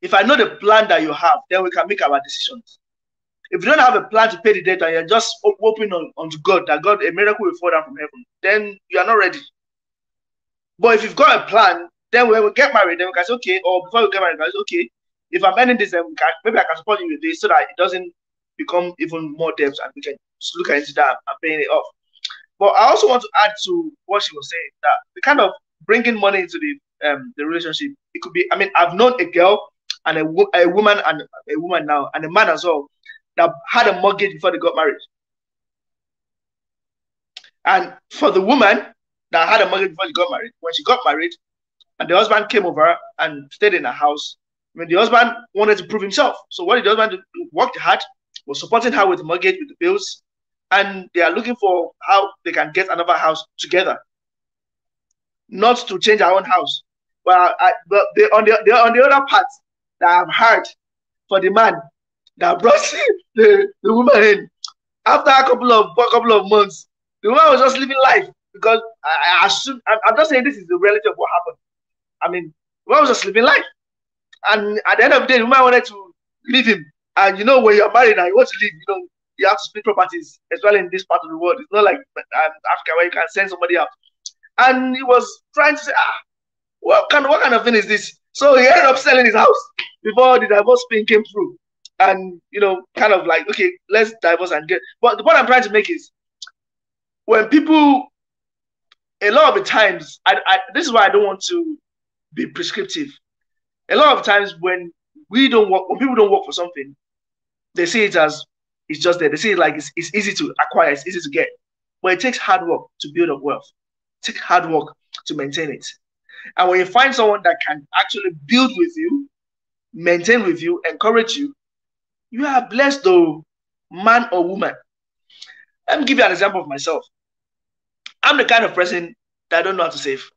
If I know the plan that you have, then we can make our decisions. If you don't have a plan to pay the debt and you're just hoping onto God that God, a miracle will fall down from heaven, then you are not ready. But if you've got a plan, then when we get married, then we can say, okay, or before we get married, we can say, okay, if I'm earning this, then maybe I can support you with this so that it doesn't become even more debt and we can look into that and paying it off. But I also want to add to what she was saying, that the kind of bringing money into the relationship, it could be, I mean, I've known a girl and a woman now, and a man as well, that had a mortgage before they got married. And for the woman that had a mortgage before she got married, when she got married and the husband came over and stayed in her house, I mean, the husband wanted to prove himself. So what did the husband do? Worked hard, was supporting her with the mortgage, with the bills, and they are looking for how they can get another house together, not to change our own house. But on the other part that I've heard for the man that brought the woman in, after a couple of months, the woman was just living life, because I'm just saying this is the reality of what happened. I mean, the woman was just living life, and at the end of the day, the woman wanted to leave him. And you know, when you're married and you want to leave, you know, you have to split properties, especially in this part of the world. It's not like Africa where you can send somebody out. And he was trying to say, what kind of thing is this? So he ended up selling his house before the divorce thing came through. And, you know, kind of like, okay, let's divorce and get. But the point I'm trying to make is, when people, a lot of the times, this is why I don't want to be prescriptive. A lot of times when people don't work for something, they see it as it's just there. They see it like it's easy to acquire, it's easy to get. But it takes hard work to build up wealth. It takes hard work to maintain it. And when you find someone that can actually build with you, maintain with you, encourage you, you are blessed, though, man or woman. Let me give you an example of myself. I'm the kind of person that don't know how to save.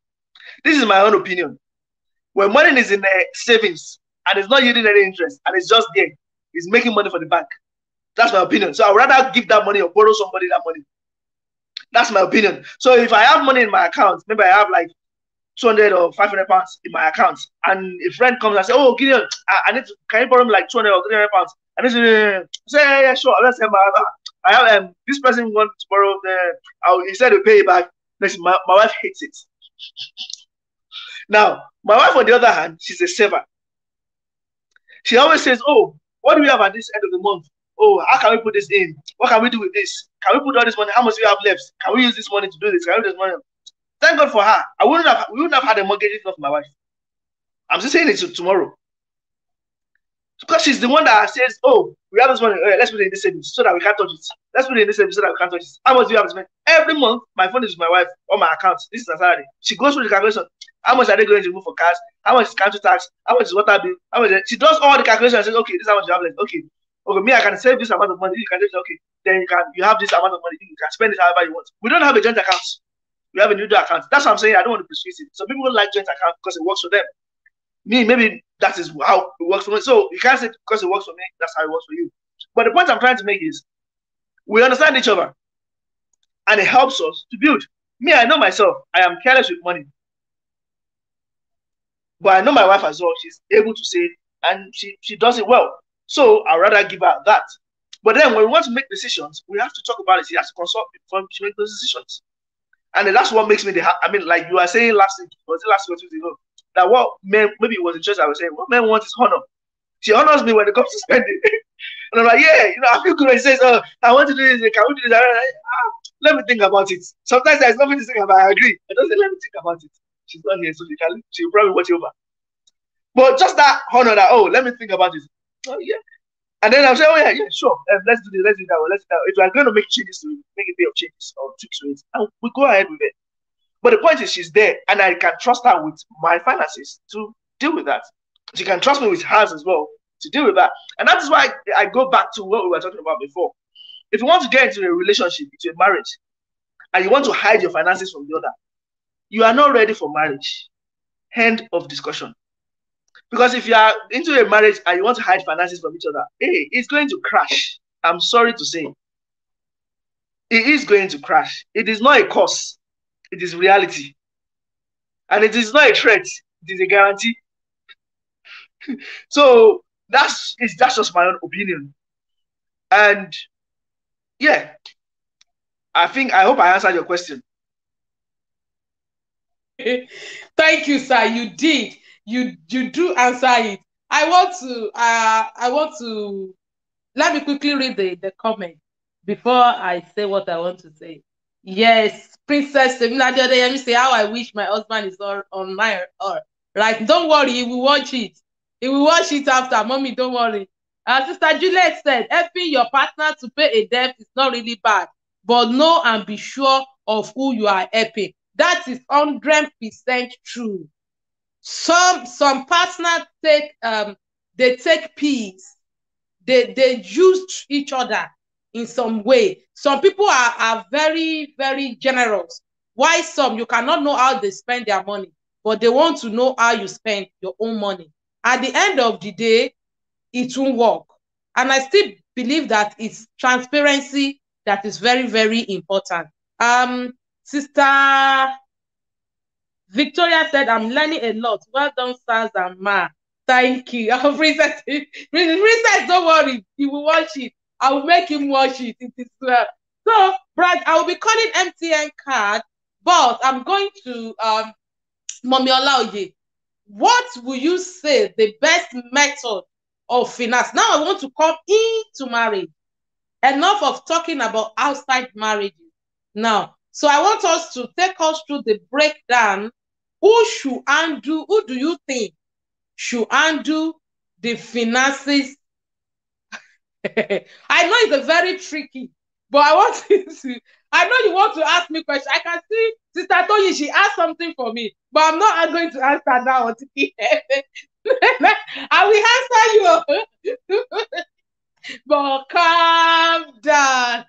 This is my own opinion. When money is in savings and it's not yielding any interest and it's just there, it's making money for the bank. That's my opinion. So I'd rather give that money or borrow somebody that money. That's my opinion. So if I have money in my account, maybe I have like 200 or 500 pounds in my account, and a friend comes and says, "Oh, Gideon, I need to, can you borrow me like 200 or 300 pounds?" And I say, "Yeah, sure. Let's say I have this person wants to borrow he said to pay it back. Listen, my wife hates it. Now, my wife, on the other hand, she's a saver. She always says, "Oh, what do we have at this end of the month? Oh, how can we put this in? What can we do with this? Can we put all this money? How much do we have left? Can we use this money to do this? Can we do this money?" Thank God for her. We wouldn't have had a mortgage if not for my wife. I'm just saying it tomorrow. Because she's the one that says, "Oh, we have this money. Let's put it in this savings so that we can't touch it. Let's put it in this savings so that we can't touch it. How much do you have to spend?" Every month, my phone is with my wife on my account. This is a salary. She goes through the calculation. How much are they going to remove for cars? How much is council tax? How much is water bill? How much? She does all the calculations and says, "Okay, this is how much you have left. Okay, me, I can save this amount of money. You can just okay. Then you have this amount of money. You can spend it however you want." We don't have a joint account. We have a individual account. That's what I'm saying. I don't want to persuade it. Some people like joint account because it works for them. Me, maybe that is how it works for me. So you can't say because it works for me, that's how it works for you. But the point I'm trying to make is we understand each other and it helps us to build. Me, I know myself. I am careless with money. But I know my wife as well. She's able to save and she does it well. So I'd rather give her that. But then when we want to make decisions, we have to talk about it. She has to consult before she makes those decisions. And then that's what makes me like you were saying last week, was it last week or 2 weeks ago? That what men, maybe it was in church I was saying, what men want is honor. She honors me when it comes to spending. And I'm like, yeah, I feel good when she says, "Oh, I want to do this, can we do this?" Let me think about it. Sometimes there's nothing to think about, I agree. I don't say, let me think about it. She's not here, so she'll probably watch over. But just that honor that, "Oh, let me think about it." Oh, yeah. And then I'll say, "Oh, yeah, sure. Let's do this, let's do that, let's do that." If we're going to make changes to it, make a bit of changes or tweaks to it, and we go ahead with it. But the point is, she's there, and I can trust her with my finances to deal with that. She can trust me with hers as well to deal with that. And that is why I go back to what we were talking about before. If you want to get into a relationship, into a marriage, and you want to hide your finances from the other, you are not ready for marriage. End of discussion. Because if you are into a marriage and you want to hide finances from each other, hey, it's going to crash. I'm sorry to say. It is going to crash. It is not a curse. It is reality. And it is not a threat. It is a guarantee. So that's just my own opinion. And yeah, I hope I answered your question. Thank you, sir. You did. You do answer it. I want to let me quickly read the comment before I say what I want to say. Yes, Princess Semina the other day, say how I wish my husband is on my right. Don't worry, he will watch it. He will watch it after. Mommy, don't worry. Sister Juliet said, helping your partner to pay a debt is not really bad, but know and be sure of who you are helping. That is 100% true. Some partners take they take peace. They use each other in some way. Some people are very, very generous. Why some you cannot know how they spend their money, but they want to know how you spend your own money. At the end of the day, it won't work. And I still believe that it's transparency that is very, very important. Sister Victoria said, I'm learning a lot. Well done, Sars and Ma. Thank you. Princess, don't worry. He will watch it. I will make him watch it. It is well. So, Brad, I will be calling MTN card, but I'm going to Mommy Olaoye. What will you say the best method of finance? Now I want to come into marriage. Enough of talking about outside marriages. Now, so I want us to take us through the breakdown. Who do you think should undo the finances? I know it's a very tricky, but I want I know you want to ask me questions. I can see Sister Toyi, she asked something for me, but I'm not going to answer now. I will answer you. But calm down.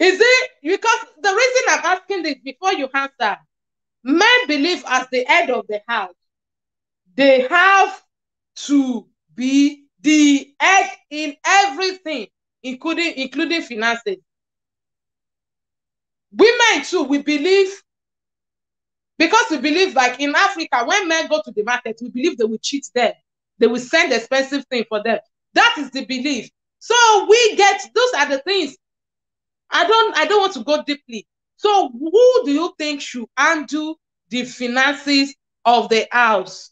Is it because the reason I'm asking this before you answer, men believe as the head of the house, they have to be the head in everything, including finances. Women too, we believe, because we believe, like in Africa, when men go to the market, we believe they will cheat them. They will send expensive things for them. That is the belief. So we get, those are the things. I don't want to go deeply. So who do you think should handle the finances of the house?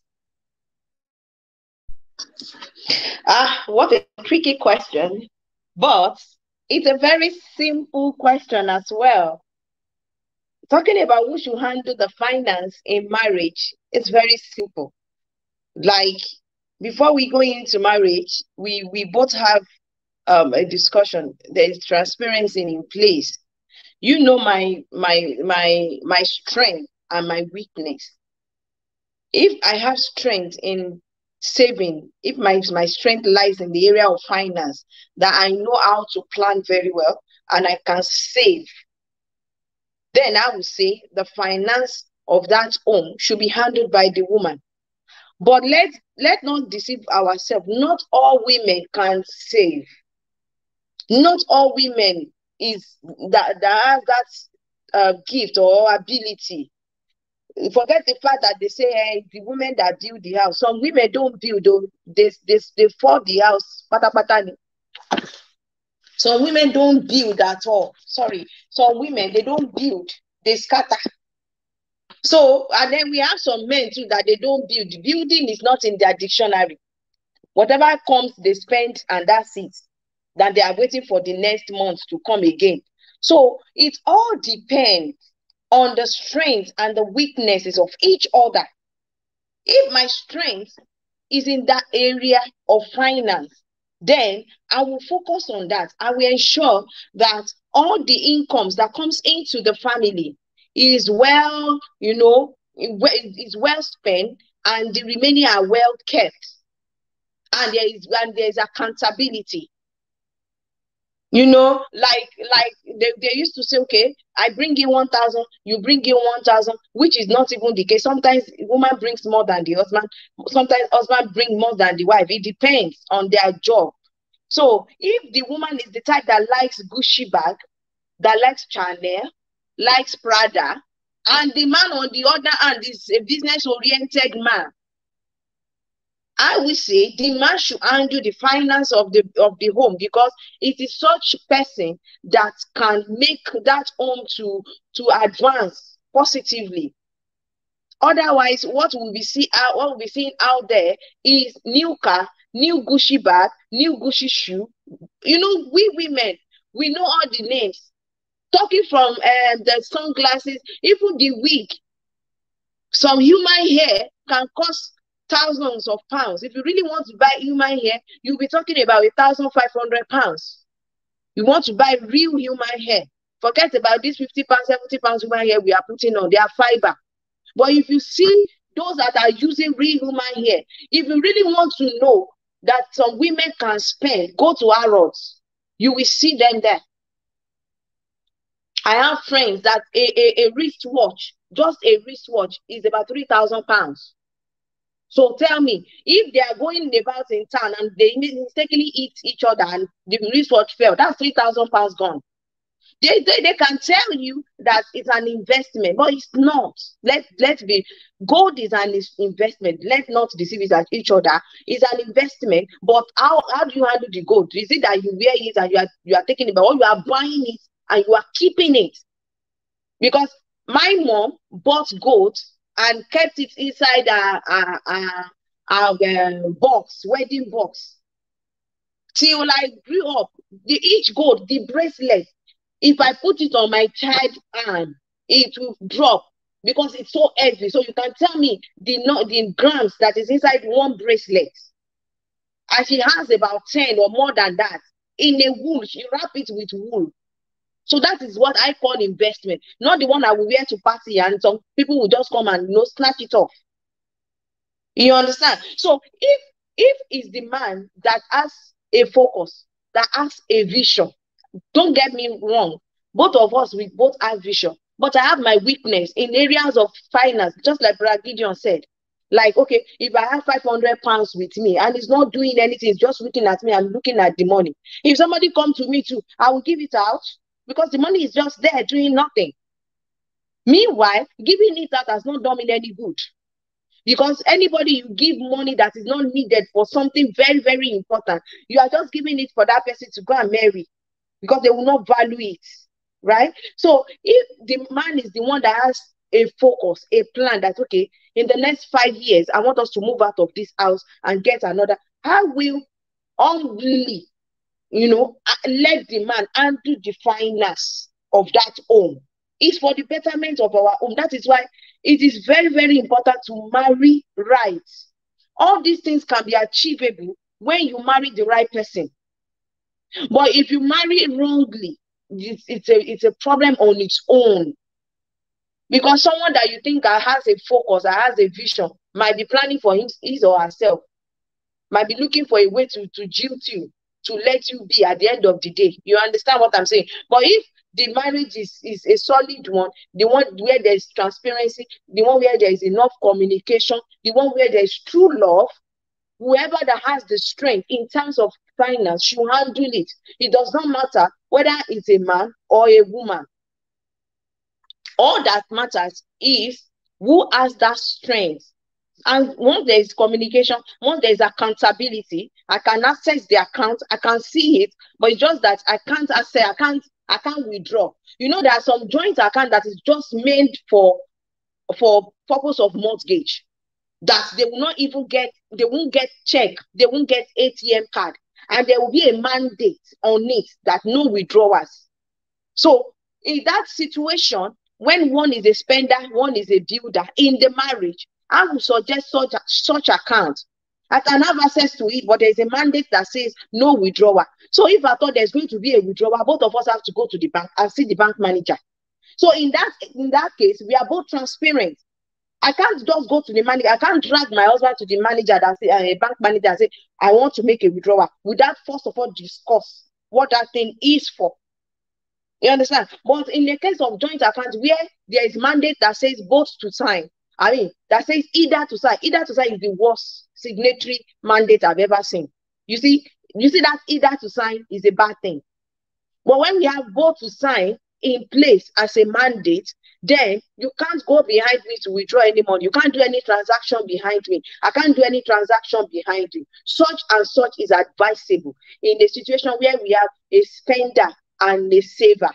What a tricky question, but it's a very simple question as well. Talking about who should handle the finance in marriage, it's very simple. Like, before we go into marriage, we both have a discussion. There is transparency in place. You know my strength and my weakness. If I have strength in saving, if my strength lies in the area of finance, that I know how to plan very well and I can save, then I would say the finance of that home should be handled by the woman. But let not deceive ourselves. Not all women can save. Not all women is that has that gift or ability. Forget the fact that they say, hey, the women that build the house. Some women don't build, though. They fall the house. Pata pata. Some women don't build at all. Sorry. Some women, they don't build. They scatter. So, and then we have some men too that they don't build. Building is not in their dictionary. Whatever comes, they spend, and that's it. Then they are waiting for the next month to come again. So it all depends on the strengths and the weaknesses of each other. If my strength is in that area of finance, then I will focus on that. I will ensure that all the incomes that comes into the family is well, is well spent, and the remaining are well kept. And there is accountability. Like they used to say, okay, I bring in 1,000, you bring in 1,000, which is not even the case. Sometimes woman brings more than the husband. Sometimes husband bring more than the wife. It depends on their job. So if the woman is the type that likes Gucci bag, that likes Chanel, likes Prada, and the man on the other hand is a business-oriented man, I will say the man should handle the finance of the home, because it is such person that can make that home to advance positively. Otherwise, what we'll be seeing out there is new car, new Gucci bag, new Gucci shoe. We women, we know all the names. Talking from the sunglasses, even the wig. Some human hair can cost thousands of pounds. If you really want to buy human hair, you'll be talking about £1,500. You want to buy real human hair, forget about these £50, £70 human hair we are putting on. They are fiber. But if you see those that are using real human hair, if you really want to know that some women can spend, go to Harrods. You will see them there. I have friends that a wristwatch, just a wristwatch, is about £3,000. So tell me, if they are going about in town and they mistakenly hit each other and the wristwatch fell, that's £3,000 gone. They can tell you that it's an investment, but it's not. Let's be, gold is an investment. Let's not deceive each other. It's an investment, but how do you handle the gold? Is it that you wear it and you are taking it, or you are buying it and you are keeping it? Because my mom bought gold and kept it inside our box, wedding box, till I grew up. Each gold, the bracelet, if I put it on my child's arm, it will drop because it's so heavy. So you can tell me the grams that is inside one bracelet. And she has about 10 or more than that in a wool. She wrap it with wool. So that is what I call investment, not the one I will wear to party and some people will just come and snatch it off. You understand? So if it's the man that has a focus, that has a vision, don't get me wrong, Both of us, we both have vision, but I have my weakness in areas of finance, just like Brother Gideon said. Like, okay, if I have 500 pounds with me and it's not doing anything, it's just looking at me, I'm looking at the money. If somebody comes to me too, I will give it out because the money is just there doing nothing. Meanwhile, giving it out has not done me any good. Because anybody you give money that is not needed for something very, very important, you are just giving it for that person to go and marry because they will not value it, right? So if the man is the one that has a focus, a plan that, okay, in the next 5 years, I want us to move out of this house and get another, I will humbly, let the man undo the finance of that home. It's for the betterment of our home. That is why it is very, very important to marry right. All these things can be achievable when you marry the right person. But if you marry wrongly, it's a problem on its own. Because someone that you think has a focus, that has a vision, might be planning for his or herself, might be looking for a way to jilt you, to let you be at the end of the day. You understand what I'm saying? But if the marriage is a solid one, the one where there's transparency, the one where there is enough communication, the one where there's true love, whoever that has the strength in terms of finance should handle it. It does not matter whether it's a man or a woman. All that matters is who has that strength. And once there is communication, once there is accountability, I can access the account, I can see it, but it's just that I can't access, I can't withdraw. There are some joint account that is just made for purpose of mortgage, that they will not even get, they won't get check, they won't get ATM card, and there will be a mandate on it that no withdrawals. So in that situation, when one is a spender, one is a builder in the marriage, I would suggest such account. I can have access to it, but there's a mandate that says no withdrawal. So if I thought there's going to be a withdrawal, both of us have to go to the bank and see the bank manager. So in that case, we are both transparent. I can't just go to the manager. I can't drag my husband to the manager that say, a bank manager, and say, I want to make a withdrawal, without first of all discuss what that thing is for. You understand? But in the case of joint account, where there is mandate that says both to sign, that says either to sign is the worst signatory mandate I've ever seen. You see that either to sign is a bad thing. But when we have both to sign in place as a mandate, then you can't go behind me to withdraw any money. You can't do any transaction behind me. I can't do any transaction behind you. Such and such is advisable in a situation where we have a spender and a saver.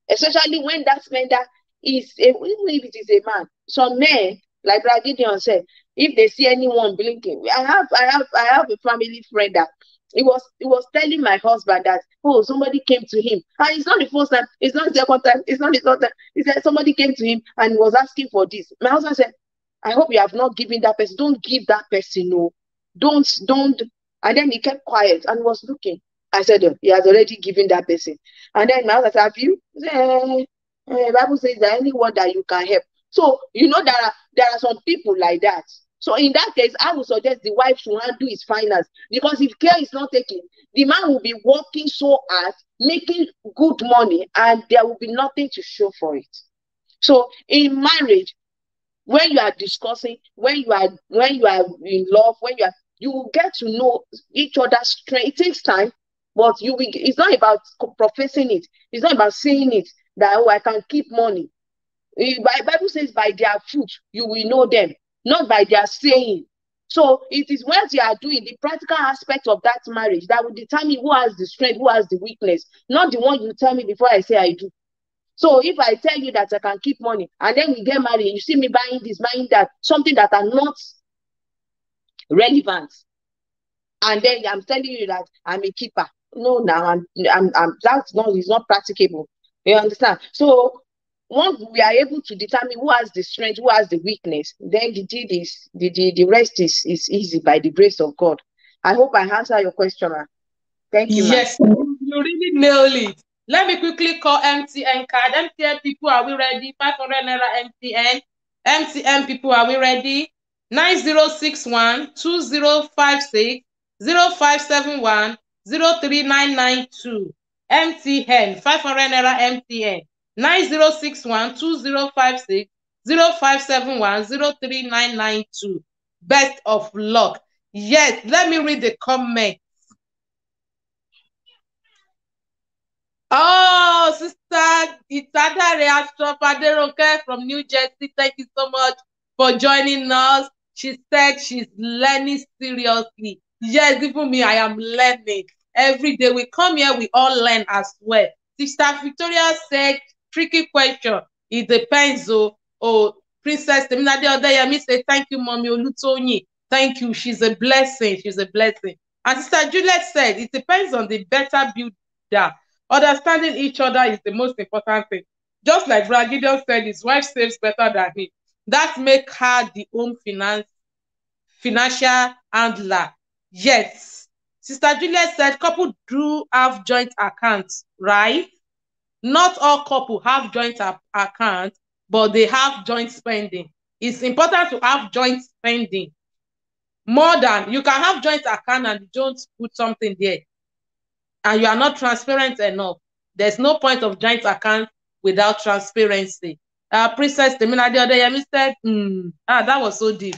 Especially when that spender is, even if it is a man. Some men, like Brother Gideon said, if they see anyone blinking, I have a family friend that he was telling my husband that, oh, somebody came to him, and it's not the first time, it's not the second time, it's not the third time. He said somebody came to him and was asking for this. My husband said, I hope you have not given that person. Don't give that person, no. Don't. And then he kept quiet and was looking. I said, he has already given that person. And then my husband said, have you? He said, Bible says that anyone that you can help. So there are some people like that. So in that case, I would suggest the wife should handle his finance, because if care is not taken, the man will be working so hard, making good money, and there will be nothing to show for it. So in marriage, when you are discussing, when you are in love, you will get to know each other's strength. It takes time, but it's not about professing it. It's not about saying it that, oh, I can keep money. The Bible says by their fruit you will know them, not by their saying. So it is what you are doing, the practical aspect of that marriage, that will determine who has the strength, who has the weakness, not the one you tell me before I say I do. So if I tell you that I can keep money, and then we get married, you see me buying this, buying that, something that are not relevant, and then I'm telling you that I'm a keeper. No, now it's not practicable. You understand? So once we are able to determine who has the strength, who has the weakness, then the rest is easy by the grace of God. I hope I answer your question, ma'am. Thank you, ma'am. Yes, you really nailed it. Let me quickly call MTN card. MTN people, are we ready? 500 naira MTN. MTN people, are we ready? 9061 2056 0571 03992. MTN, 500 naira MTN, 9061-2056-0571-03992. Best of luck. Yes, let me read the comment. Oh, Sister Itadare Astrop Aderonke from New Jersey, thank you so much for joining us. She said she's learning seriously. Yes, even me, I am learning. Every day we come here, we all learn as well. Sister Victoria said, tricky question. It depends. Oh, Princess Teminade Odeyemi said, thank you, Mommy Olutoyin. Thank you. She's a blessing. She's a blessing. And Sister Juliet said, it depends on the better builder. Understanding each other is the most important thing. Just like Brad Gideon said, his wife saves better than him. That makes her the home financial handler. Yes. Sister Juliet said, couple do have joint accounts, right? Not all couple have joint accounts, but they have joint spending. It's important to have joint spending. More than you can have joint account and you don't put something there, and you are not transparent enough. There's no point of joint account without transparency. Princess Teminade Odeyemi said, that was so deep.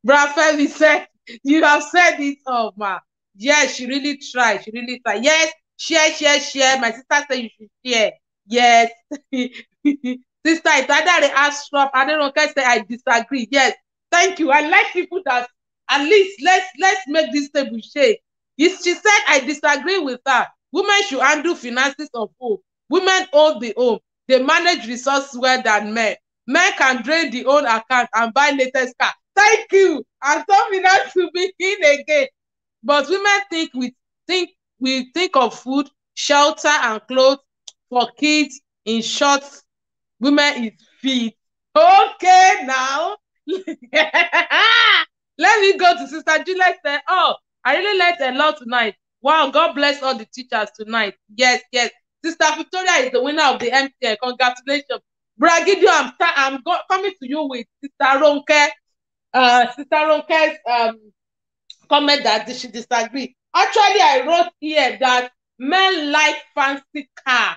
Brad Femi said, you have said it all, ma. Yes, she really tried. She really tried. Yes, share. My sister said you should share. Yes. Sister Itadare Astrop Aderonke said, I disagree. Yes. Thank you. I like people that at least let's make this table shake. She said, I disagree with her. Women should handle finances of home. Women own the home. They manage resources well than men. Men can drain the own account and buy latest car. Thank you. And some finance to begin again. But women we think of food, shelter, and clothes for kids. In short, women is fit. Okay, now. Let me go to Sister Juliet. Say, oh, I really learned a lot tonight. Wow, God bless all the teachers tonight. Yes. Sister Victoria is the winner of the MTN. Congratulations. Bragidio, I'm coming to you with Sister Ronke. Sister Ronke's comment that she disagree. Actually, I wrote here that men like fancy car.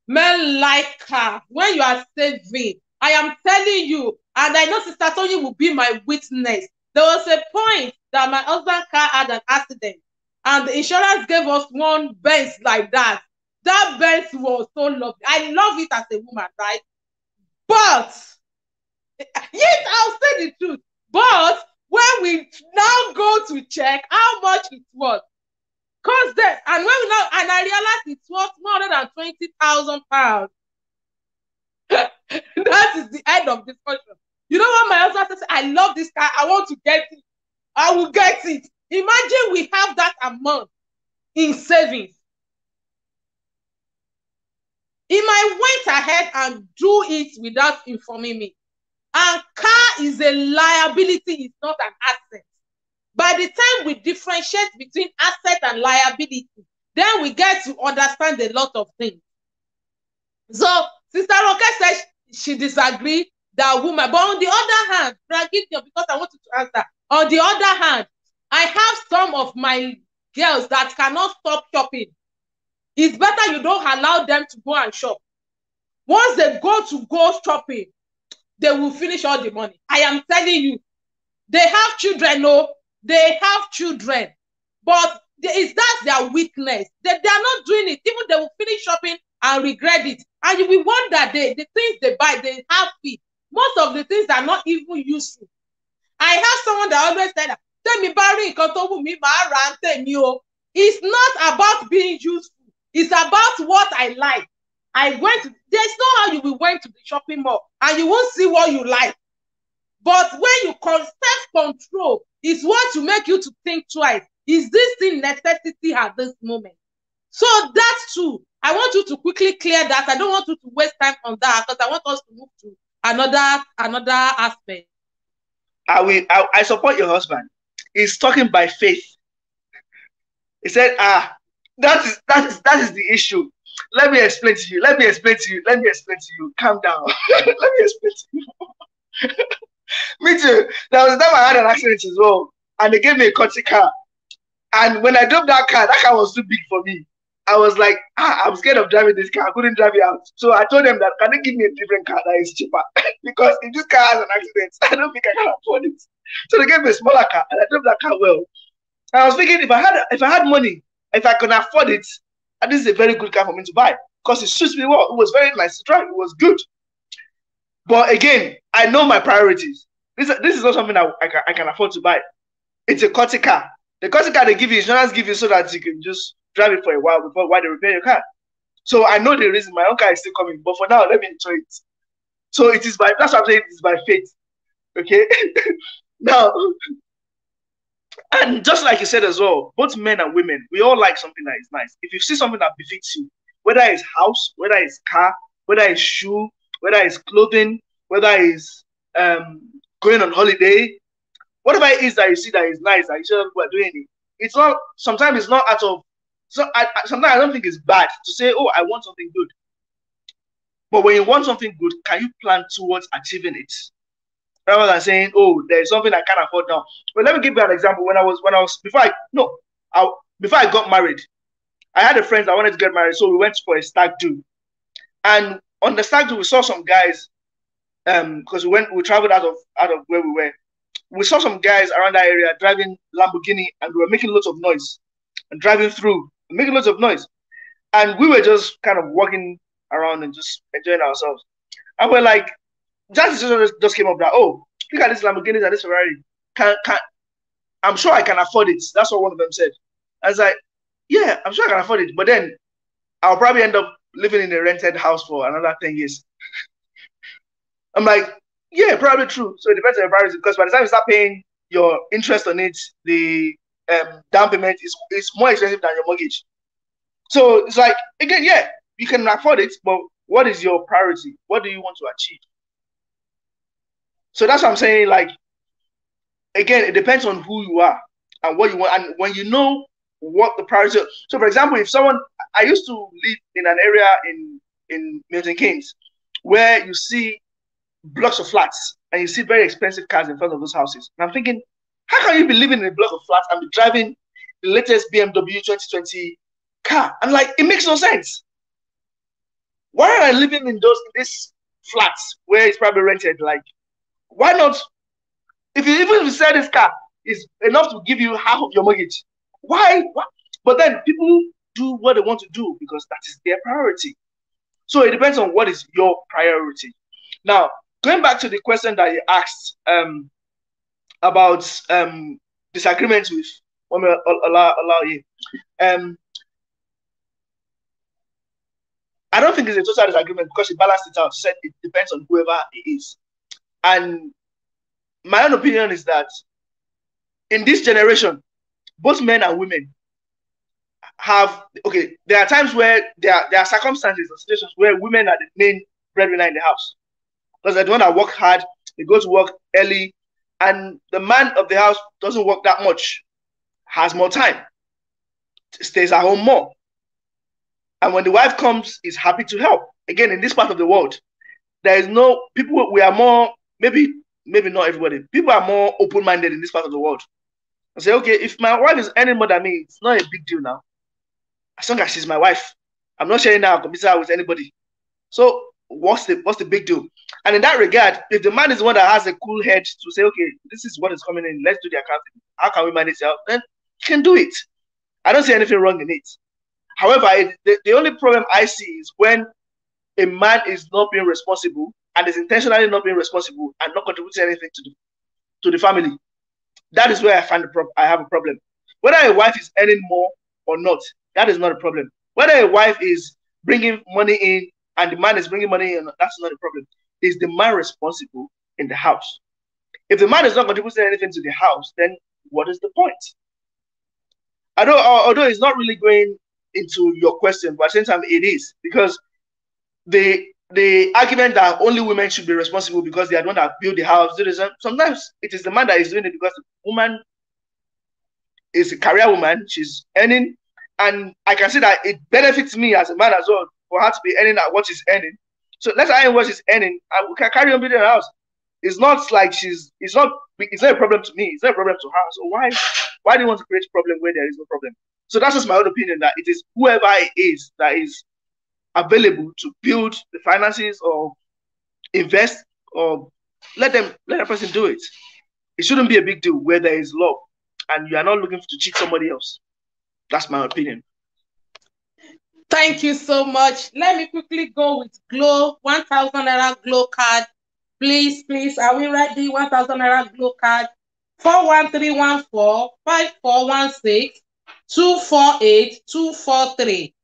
Men like car. When you are saving, I am telling you, and I know Sister Tony will be my witness. There was a point that my husband's car had an accident, and the insurance gave us one Benz like that. That Benz was so lovely. I love it as a woman, right? But, yes, I'll say the truth. But when we now go to check how much it was, and I realized it was £120,000. That is the end of discussion. You know what my husband said? I love this car. I want to get it. I will get it. Imagine we have that amount in savings. He might went ahead and do it without informing me. And car is a liability, it's not an asset. By the time we differentiate between asset and liability, then we get to understand a lot of things. So, Sister Roque says she disagrees that woman. But on the other hand, because I want you to answer. On the other hand, I have some of my girls that cannot stop shopping. It's better you don't allow them to go and shop. Once they go shopping, they will finish all the money. I am telling you, they have children, no, they have children, but that's their weakness. They are not doing it. Even they will finish shopping and regret it. And you will wonder, the things they buy, they have fee. Most of the things are not even useful. I have someone that always said that, it's not about being useful. It's about what I like. There's no how you will went to the shopping mall and you won't see what you like. But when you self-control is what will make you to think twice. Is this thing necessity at this moment? So that's true. I want you to quickly clear that. I don't want you to waste time on that because I want us to move to another aspect. I support your husband. He's talking by faith. He said, that is the issue. Let me explain to you. Calm down. Let me explain to you. Me too. There was a time I had an accident as well, and they gave me a courtesy car. And when I drove that car was too big for me. I was like, I'm scared of driving this car. I couldn't drive it out. So I told them that, can they give me a different car that is cheaper? Because if this car has an accident, I don't think I can afford it. So they gave me a smaller car, and I drove that car well. And I was thinking, if I had money, if I could afford it, and this is a very good car for me to buy because it suits me well. It was very nice to drive. It was good. But again, I know my priorities. This is not something that I can afford to buy. It's a courtesy car. The courtesy car they give you, insurance give you so that you can just drive it for a while while they repair your car. So I know the reason my own car is still coming, but for now, let me enjoy it. So that's what I'm saying, it is by faith. Okay? Now, and just like you said as well, both men and women, we all like something that is nice. If you see something that befits you, whether it's house, whether it's car, whether it's shoe, whether it's clothing, whether it's going on holiday, whatever it is that you see that is nice, that you say we're doing it, it's not, sometimes it's not out of, sometimes I don't think it's bad to say, oh, I want something good. But when you want something good, can you plan towards achieving it? Rather than saying, oh, there's something I can't afford now. But let me give you an example. Before I got married, I had a friend that wanted to get married, so we went for a stag do. And on the stag do, we saw some guys, because we traveled out of where we were. We saw some guys around that area driving Lamborghini, and we were making lots of noise and driving through, making lots of noise. And we were just kind of walking around and just enjoying ourselves. And we're like, just came up that, oh, look at this Lamborghini and this Ferrari. I'm sure I can afford it. That's what one of them said. I was like, yeah, I'm sure I can afford it. But then I'll probably end up living in a rented house for another 10 years. I'm like, yeah, probably true. So it depends on your priorities, because by the time you start paying your interest on it, the down payment is more expensive than your mortgage. So it's like, again, yeah, you can afford it, but what is your priority? What do you want to achieve? So that's what I'm saying. Like, again, it depends on who you are and what you want. And when you know what the priority is. So, for example, I used to live in an area in Milton Keynes where you see blocks of flats and you see very expensive cars in front of those houses. And I'm thinking, how can you be living in a block of flats and be driving the latest BMW 2020 car? And like, it makes no sense. Why are I living in these flats where it's probably rented? Like, why not? Even if you sell this car, is enough to give you half of your mortgage. Why? But then people do what they want to do because that is their priority. So it depends on what is your priority. Now, going back to the question that you asked about disagreements with Olaye, I don't think it's a total disagreement because he balanced it out. He said it depends on whoever it is. And my own opinion is that in this generation, both men and women there are times where there are circumstances or situations where women are the main breadwinner in the house. Because they're the one that work hard, they go to work early, and the man of the house doesn't work that much, has more time, stays at home more. And when the wife comes, is happy to help. Again, in this part of the world, there is no people, we are more, maybe not everybody, people are more open-minded in this part of the world. I say, okay, if my wife is earning more than me, it's not a big deal now. As long as she's my wife, I'm not sharing her computer with anybody. So what's the big deal? And in that regard, if the man is the one that has a cool head to say, okay, this is what is coming in, let's do the accounting, how can we manage it out? Then you can do it. I don't see anything wrong in it. However, the only problem I see is when a man is not being responsible and is intentionally not being responsible and not contributing anything to the family. That is where I have a problem. Whether a wife is earning more or not, that is not a problem. Whether a wife is bringing money in and the man is bringing money in, that's not a problem. Is the man responsible in the house? If the man is not contributing anything to the house, then what is the point? Although it's not really going into your question, but at the same time it is, because the argument that only women should be responsible because they are the one that build the house. Sometimes it is the man that is doing it because the woman is a career woman. She's earning, and I can see that it benefits me as a man as well for her to be earning at what she's earning. So let's earn what she's earning, and we can carry on building a house. It's not like it's not a problem to me. It's not a problem to her. So why do you want to create a problem where there is no problem? So that's just my own opinion, that it is whoever it is that is available to build the finances or invest, or let that person do it. It shouldn't be a big deal where there is love and you are not looking to cheat somebody else. That's my opinion. Thank you so much. Let me quickly go with Glow, 1,000 naira Glow card. Please, please, are we ready? 1,000 naira Glow card. 41314 5416 248 243.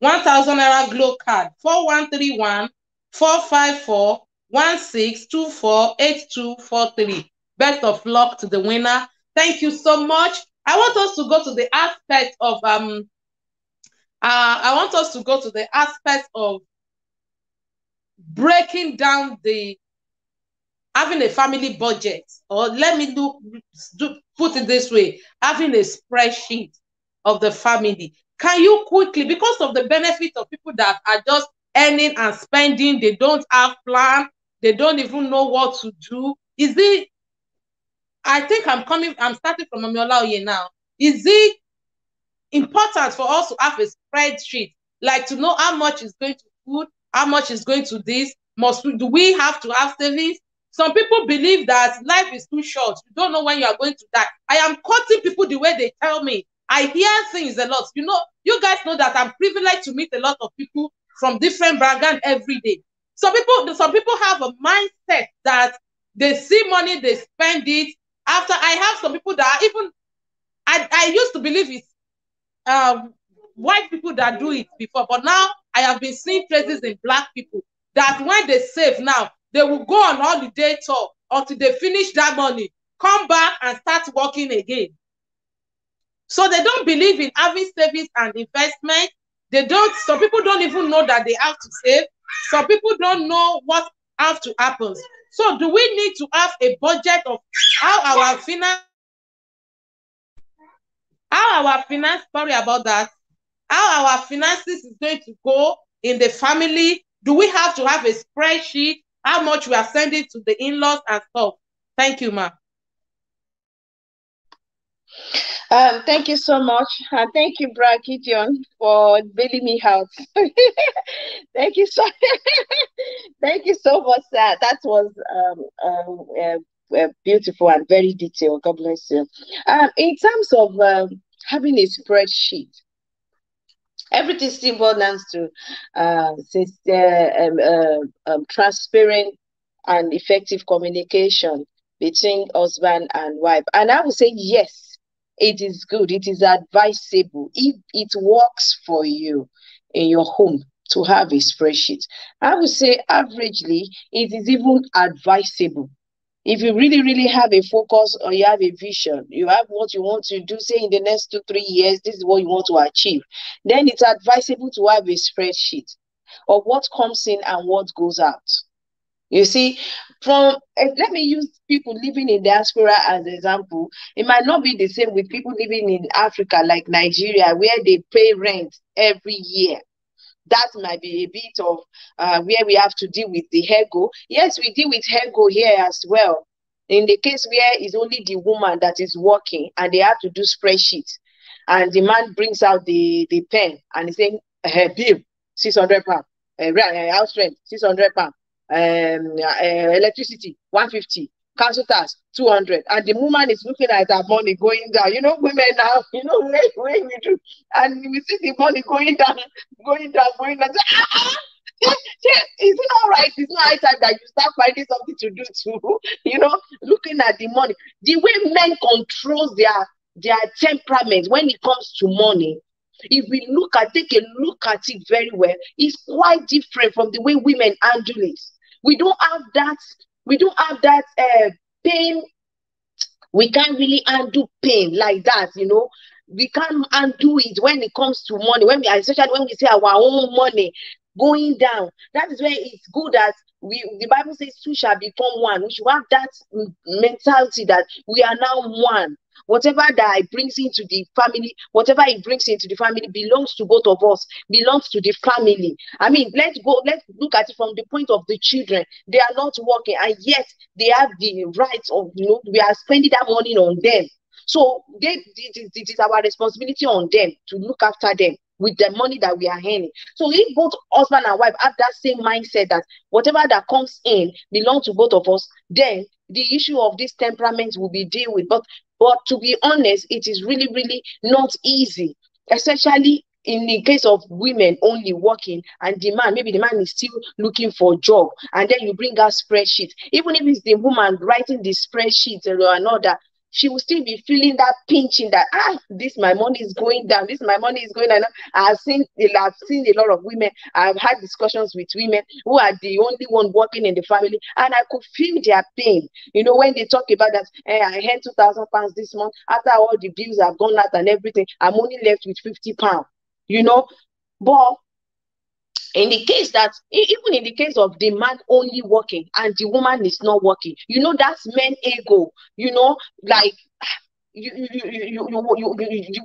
1,000 naira Glow card. 4131 454 1624 8243. Best of luck to the winner. Thank you so much. I want us to go to the aspect of breaking down having a family budget, or let me put it this way, having a spreadsheet of the family. Can you quickly, because of the benefit of people that are just earning and spending, they don't have plan, they don't even know what to do. I think I'm starting from Amiola Oye now. Is it important for us to have a spreadsheet, like to know how much is going to food, how much is going to this? Do we have to have savings? Some people believe that life is too short. You don't know when you are going to die. I am quoting people the way they tell me. I hear things a lot. You know, you guys know that I'm privileged to meet a lot of people from different backgrounds every day. Some people have a mindset that they see money, they spend it. After, I have some people that even, I used to believe it's white people that do it before, but now I have been seeing traces in black people that when they save now, they will go on holiday tour until they finish that money, come back and start working again. So they don't believe in having savings and investment. Some people don't even know that they have to save. Some people don't know what have to happen. So do we need to have a budget of how our finance, sorry about that, how our finances is going to go in the family? Do we have to have a spreadsheet, how much we are sending to the in-laws and stuff? Thank you, ma. Thank you so much. Thank you, Bra Gideon, for bailing me out. Thank you so thank you so much. That was beautiful and very detailed. God bless you. In terms of having a spreadsheet, everything still boils down to transparent and effective communication between husband and wife. And I would say, yes, it is good. It is advisable if it works for you in your home to have a spreadsheet. I would say, averagely, it is even advisable. If you really, really have a focus or you have a vision, you have what you want to do, say in the next 2-3 years, this is what you want to achieve, then it's advisable to have a spreadsheet of what comes in and what goes out. You see, let me use people living in diaspora as an example. It might not be the same with people living in Africa, like Nigeria, where they pay rent every year. That might be a bit of where we have to deal with the HEGO. Yes, we deal with HEGO here as well. In the case where it's only the woman that is working and they have to do spreadsheets, and the man brings out the pen and he's saying, bill, 600 pounds, house rent, 600 pounds, electricity, 150, council tax, 200, and the woman is looking at her money going down. You know, women now, you know, when we do, and we see the money going down. It's not right. It's not high time that you start finding something to do too. You know, looking at the money, the way men control their temperament when it comes to money. If we take a look at it very well, it's quite different from the way women handle it. We don't have that pain. We can't really undo pain like that, you know. We can't undo it when it comes to money, especially when we see our own money going down. That is where it's good that the Bible says two shall become one. We should have that mentality that we are now one. Whatever that it brings into the family, belongs to both of us, belongs to the family. I mean, let's look at it from the point of the children. They are not working, and yet they have the right of, you know, we are spending that money on them. So it is our responsibility on them to look after them with the money that we are earning. So if both husband and wife have that same mindset that whatever that comes in belongs to both of us, then the issue of this temperament will be dealt with. But to be honest, it is really, really not easy, especially in the case of women only working and the man, maybe the man is still looking for a job, and then you bring out spreadsheet. Even if it's the woman writing the spreadsheet or another, she will still be feeling that pinching that this my money is going down, this my money is going down. I've seen a lot of women. I've had discussions with women who are the only one working in the family, and I could feel their pain. You know, when they talk about that, I earned £2,000 this month. After all the bills have gone out and everything, I'm only left with £50. You know, but in the case that, even in the case of the man only working and the woman is not working, you know, that's men ego, you know, like the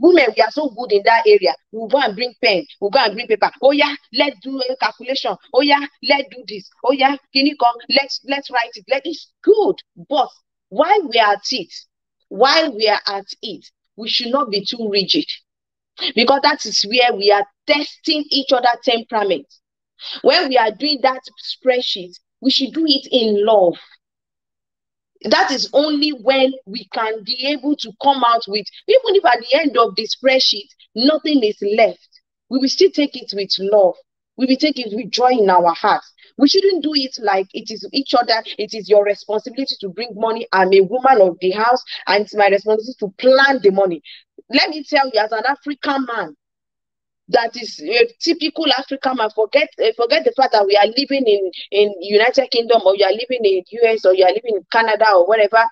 women, we are so good in that area. We'll go and bring pen, we'll go and bring paper. Oh yeah, let's do a calculation. Oh yeah, let's do this. Oh yeah, can you come? Let's write it. It's good. But while we are at it, we should not be too rigid, because that is where we are testing each other's temperament. When we are doing that spreadsheet, we should do it in love. That is only when we can be able to come out with, even if at the end of the spreadsheet, nothing is left, we will still take it with love. We will take it with joy in our hearts. We shouldn't do it like it is each other. It is your responsibility to bring money. I'm a woman of the house, and it's my responsibility to plan the money. Let me tell you, as an African man, that is a typical African man, forget the fact that we are living in United Kingdom, or you are living in US, or you are living in Canada, or whatever.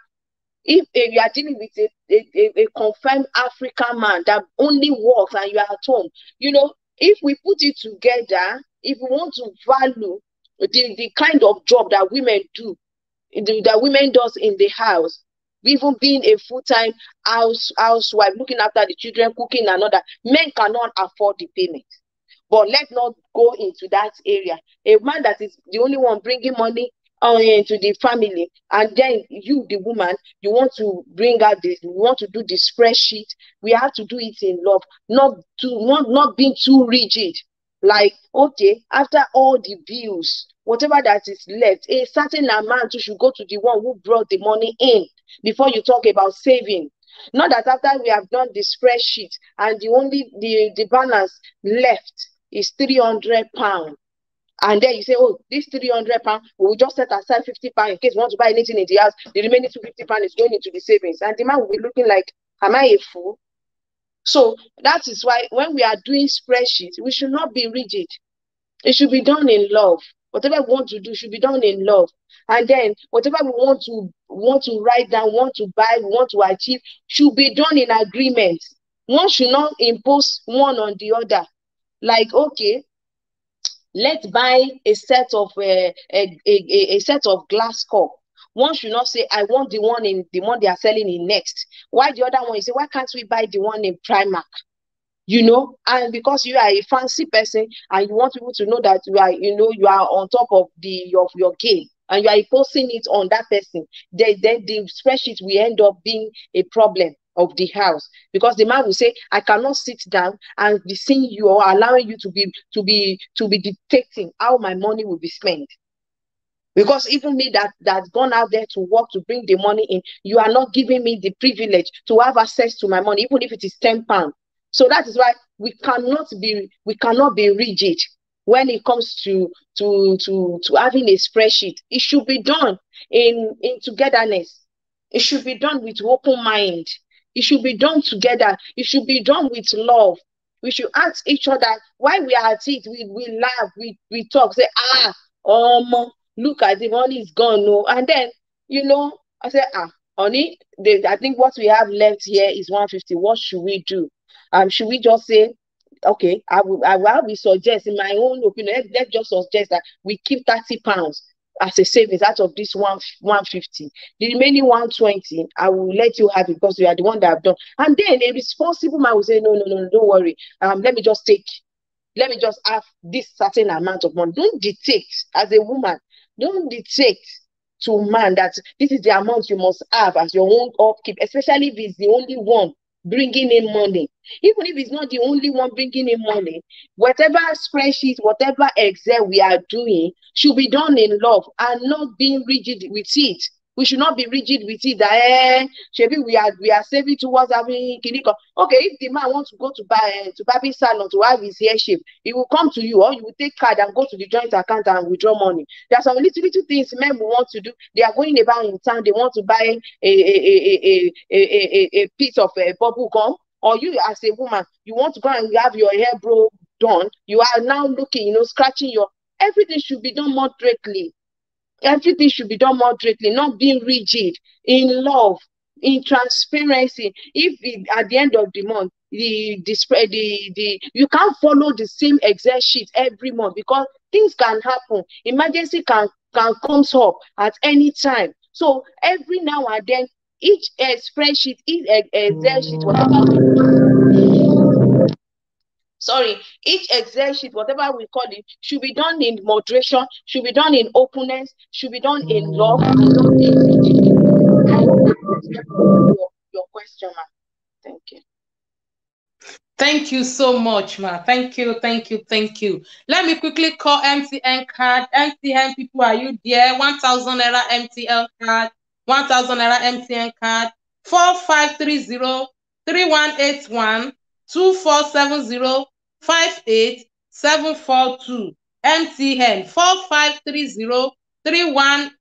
If you are dealing with a confirmed African man that only works and you are at home, you know, if we put it together, if we want to value the kind of job that women do, that women does in the house, even being a full-time housewife, looking after the children, cooking and all that, men cannot afford the payment. But let's not go into that area. A man that is the only one bringing money into the family, and then you, the woman, you want to bring out this, you want to do the spreadsheet. We have to do it in love, not being too rigid. Like, okay, after all the bills, whatever that is left, a certain amount should go to the one who brought the money in, before you talk about saving. Not that after we have done the spreadsheet and the balance left is £300, and then you say, oh, this £300, we'll just set aside £50 in case we want to buy anything in the house. The remaining £250 is going into the savings, and the man will be looking like, am I a fool? So that is why when we are doing spreadsheets, we should not be rigid. It should be done in love. Whatever we want to do should be done in love. And then whatever we want to write down, want to buy, want to achieve, should be done in agreement. One should not impose one on the other. Like, okay, let's buy a set of glass cup. One should not say, I want the one they are selling in Next. Why the other one? You say, why can't we buy the one in Primark? You know, and because you are a fancy person and you want people to know that you are, you are on top of your game, and you are imposing it on that person, then the spreadsheet will end up being a problem of the house, because the man will say, I cannot sit down and be seeing you or allowing you to be dictating how my money will be spent. Because even me that's gone out there to work to bring the money in, you are not giving me the privilege to have access to my money, even if it is £10. So that is why we cannot be rigid when it comes to having a spreadsheet. It should be done in togetherness. It should be done with open mind. It should be done together. It should be done with love. We should ask each other why we are at it. We laugh, we talk, say, look at the money is gone, no. And then, I say, honey, I think what we have left here is 150. What should we do? Should we just say, okay, I will suggest, in my own opinion, let's just suggest that we keep £30 as a savings out of this 150. The remaining 120, I will let you have it because you are the one that have done. And then a responsible man will say, no, don't worry. Let me just have this certain amount of money. Don't dictate as a woman. Don't dictate. to man that this is the amount you must have as your own upkeep, especially if it's the only one bringing in money. Even if it's not the only one bringing in money, whatever spreadsheet, whatever Excel we are doing should be done in love and not being rigid with it. We should not be rigid with it that maybe we are saving towards having clinical. Okay, if the man wants to go to Barbie salon to have his hair shape, he will come to you, or you will take card and go to the joint account and withdraw money. There are some little things men will want to do. They are going about in town, they want to buy a piece of bubble gum, or you as a woman, you want to go and have your hair bro done. You are now looking, scratching your. Everything should be done moderately. Everything should be done moderately, not being rigid, in love, in transparency. If at the end of the month, you can't follow the same Excel sheet every month, because things can happen. Emergency can comes up at any time. So every now and then, each spreadsheet, each Excel sheet, each Excel sheet, whatever we call it, should be done in moderation, should be done in openness, should be done in love, and not in rigidity. Your question, ma. Thank you. Thank you so much, ma. Thank you. Let me quickly call MTN card. MTN people, are you there? 1,000 naira MTN card. 1,000 naira MTN card. 4530-3181 2470 58742. MTN 4530-3181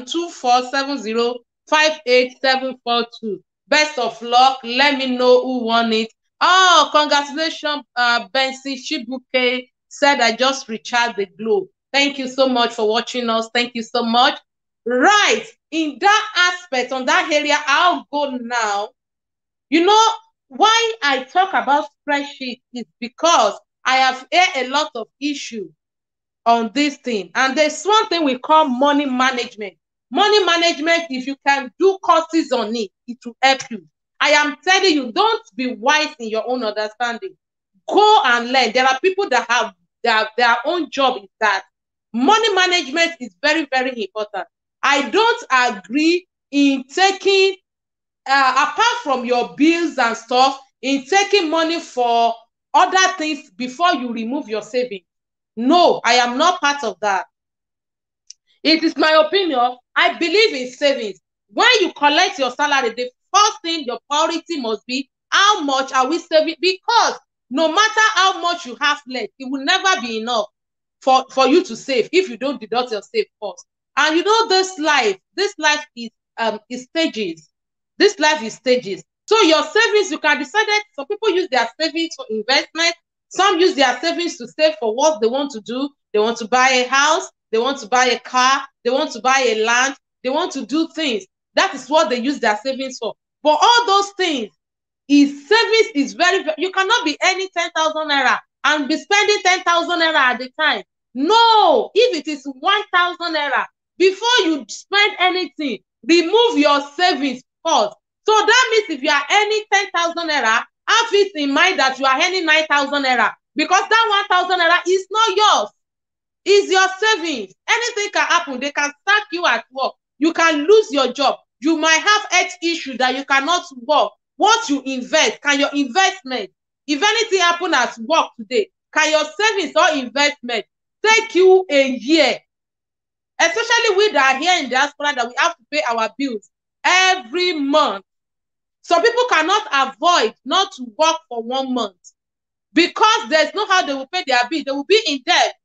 2470 58742. Best of luck. Let me know who won it. Oh, congratulations, Bensi Shibuke said, I just recharged the globe. Thank you so much for watching us. Thank you so much. Right, in that aspect, on that area, I'll go now. Why I talk about spreadsheet is because I have heard a lot of issues on this thing. And there's one thing we call money management. Money management, if you can do courses on it, it will help you. I am telling you, don't be wise in your own understanding. Go and learn. There are people that have their own job is that. Money management is very, very important. I don't agree in taking, apart from your bills and stuff, in taking money for other things before you remove your savings. No, I am not part of that. It is my opinion. I believe in savings. When you collect your salary, the first thing, your priority must be, how much are we saving? Because no matter how much you have left, it will never be enough for you to save if you don't deduct your save first. And this life is stages. This life is stages. So your savings, you can decide that some people use their savings for investment. Some use their savings to save for what they want to do. They want to buy a house. They want to buy a car. They want to buy a land. They want to do things. That is what they use their savings for. But all those things, savings is very, very, you cannot be earning 10,000 naira and be spending 10,000 naira at the time. No, if it is 1,000 naira, before you spend anything, remove your savings first. So that means if you are earning 10,000 naira, have it in mind that you are earning 9,000 naira, because that 1,000 naira is not yours. It's your savings. Anything can happen. They can sack you at work. You can lose your job. You might have health issue that you cannot work. What you invest, can your investment, if anything happen at work today, can your savings or investment take you a year? Especially we that are here in diaspora, that we have to pay our bills every month. Some people cannot avoid not to work for 1 month because there's no how they will pay their bill. They will be in debt.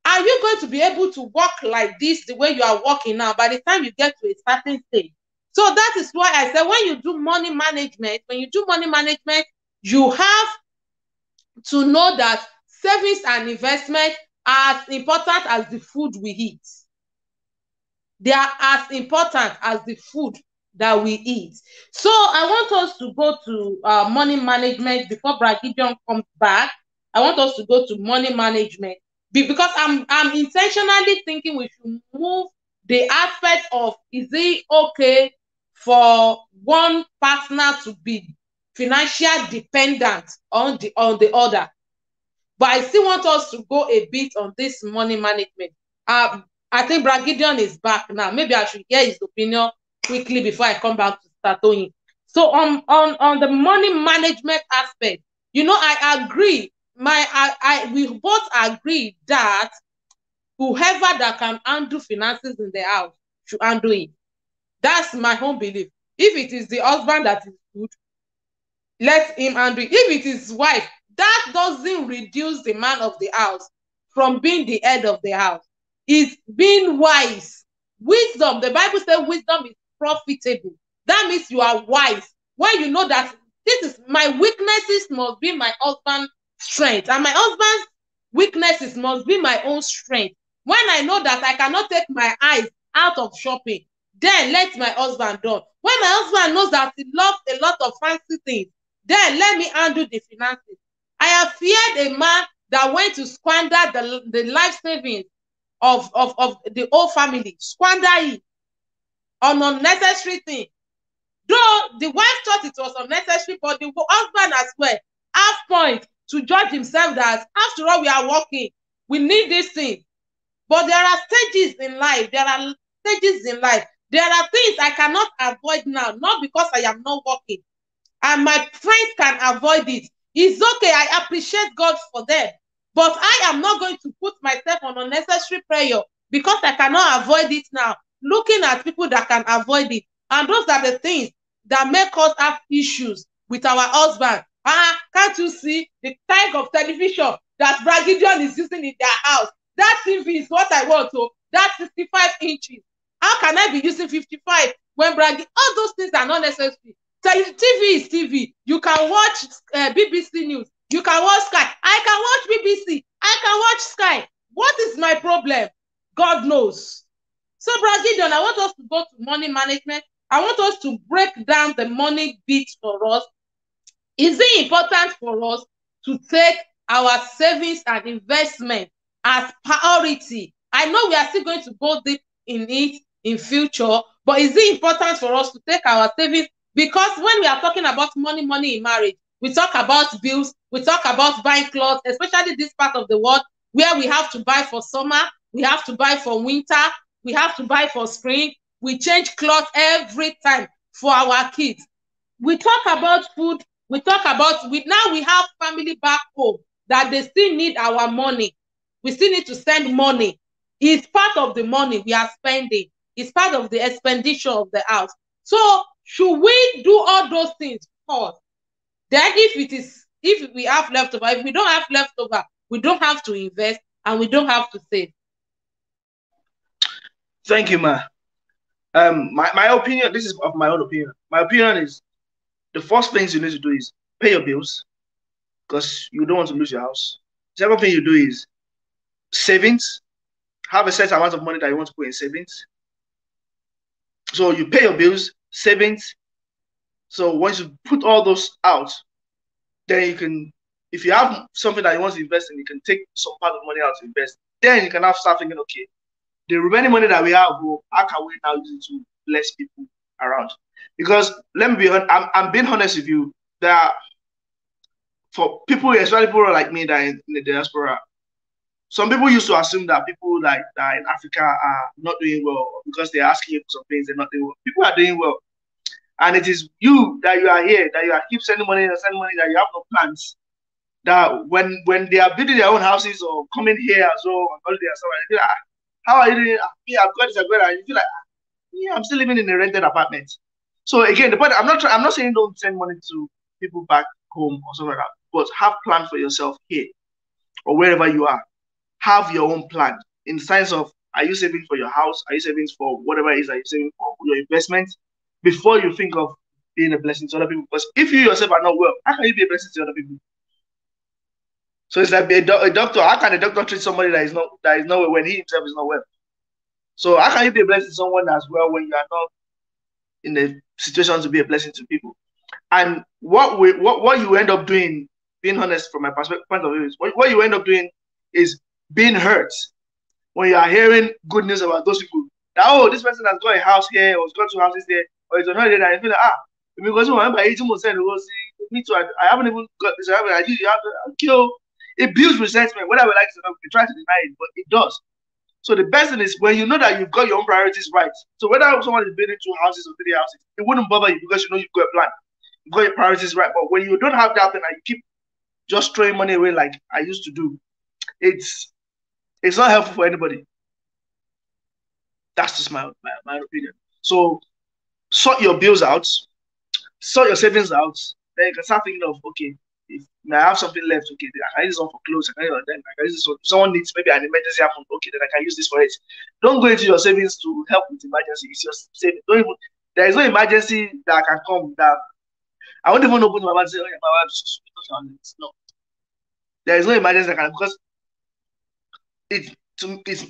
Are you going to be able to work like this the way you are working now by the time you get to a certain stage? So that is why I said when you do money management, you have to know that savings and investment are as important as the food we eat. They are as important as the food that we eat. So I want us to go to money management before Bragidion comes back. I want us to go to money management because I'm intentionally thinking we should move the aspect of, is it okay for one partner to be financially dependent on the other? But I still want us to go a bit on this money management. I think Brad Gideon is back now. Maybe I should hear his opinion quickly before I come back to Statoyin. So on the money management aspect, you know, I agree. We both agree that whoever that can handle finances in the house should handle it. That's my own belief. If it is the husband that is good, let him handle it. If it is his wife, that doesn't reduce the man of the house from being the head of the house. It's being wise. Wisdom, the Bible says wisdom is profitable. That means you are wise. When you know that this is my weaknesses must be my husband's strength, and my husband's weaknesses must be my own strength. When I know that I cannot take my eyes out of shopping, then let my husband do. When my husband knows that he loves a lot of fancy things, then let me handle the finances. I have feared a man that went to squander the life savings of the whole family, squander it on unnecessary thing. Though the wife thought it was unnecessary, but the husband as well have point to judge himself that after all we are working, we need this thing. But there are stages in life. There are stages in life. There are things I cannot avoid now, not because I am not working. And my friends can avoid it. It's okay. I appreciate God for them. But I am not going to put myself on unnecessary prayer because I cannot avoid it now. Looking at people that can avoid it. And those are the things that make us have issues with our husband. Can't you see the type of television that Brad Gideon is using in their house? That TV is what I want. So that's 65 inches. How can I be using 55 when Brad? All those things are not necessary. So TV is TV. You can watch BBC News. You can watch Sky. I can watch BBC. I can watch Sky. What is my problem? God knows. So, Brad Gideon, I want us to go to money management. I want us to break down the money bit for us. Is it important for us to take our savings and investment as priority? I know we are still going to go deep in it in future, but is it important for us to take our savings? Because when we are talking about money in marriage, we talk about bills, we talk about buying clothes, especially this part of the world where we have to buy for summer, we have to buy for winter, we have to buy for spring. We change clothes every time for our kids. We talk about food. We talk about, now we have family back home that they still need our money. We still need to send money. It's part of the money we are spending. It's part of the expenditure of the house. So should we do all those things first? Then if we have leftover, if we don't have leftover, we don't have to invest and we don't have to save. Thank you, ma. My opinion, this is of my own opinion. My opinion is the first things you need to do is pay your bills because you don't want to lose your house. Second thing you do is savings. Have a set amount of money that you want to put in savings. So you pay your bills, savings. So once you put all those out, then you can, if you have something that you want to invest in, you can take some part of money out to invest. Then you can have start thinking, okay, the remaining money that we have, how can we now use it to bless people around? Because let me be honest, I'm being honest with you, that for people, especially people like me that are in the diaspora, some people used to assume that people like that in Africa are not doing well because they're asking you for some things, they're not doing well. People are doing well. And it is you that you are here, that you are keep sending money, that you have no plans. That when they are building their own houses or coming here as well on holiday or something, they feel like, how are you doing? Yeah, I've got this, I've got that. And you feel like, yeah, I'm still living in a rented apartment. So again, the point, I'm not saying don't send money to people back home or something like that, but have plan for yourself here or wherever you are. Have your own plan in the sense of, are you saving for your house? Are you saving for whatever it is that you're saving for your investment before you think of being a blessing to other people? Because if you yourself are not well, how can you be a blessing to other people? So it's like a doctor. How can a doctor treat somebody that is not well when he himself is not well? So how can you be a blessing to someone as well when you are not in a situation to be a blessing to people? And what you end up doing, being honest from my perspective, point of view, is what you end up doing is being hurt when you are hearing good news about those people. That, oh, this person has got a house here, or has got 2 houses there, or it's on holiday, and you feel like, because you remember 18%, me too, I haven't even got this, I usually have to kill. It builds resentment, whether we like it or not, we try to deny it, but it does. So the best thing is when you know that you've got your own priorities right. So whether someone is building 2 houses or 3 houses, it wouldn't bother you because you know you've got a plan. You've got your priorities right. But when you don't have that thing and you keep just throwing money away like I used to do, it's not helpful for anybody. That's just my opinion. So sort your bills out, sort your savings out, then you can start thinking of, okay, if I have something left, okay, I can use this one for clothes, I can use this one. If someone needs maybe an emergency happen, okay, then I can use this for it. Don't go into your savings to help with emergency. It's just saving. There is no emergency that can come that I won't even open my mouth and say, oh, yeah, my wife's no. There is no emergency that can, because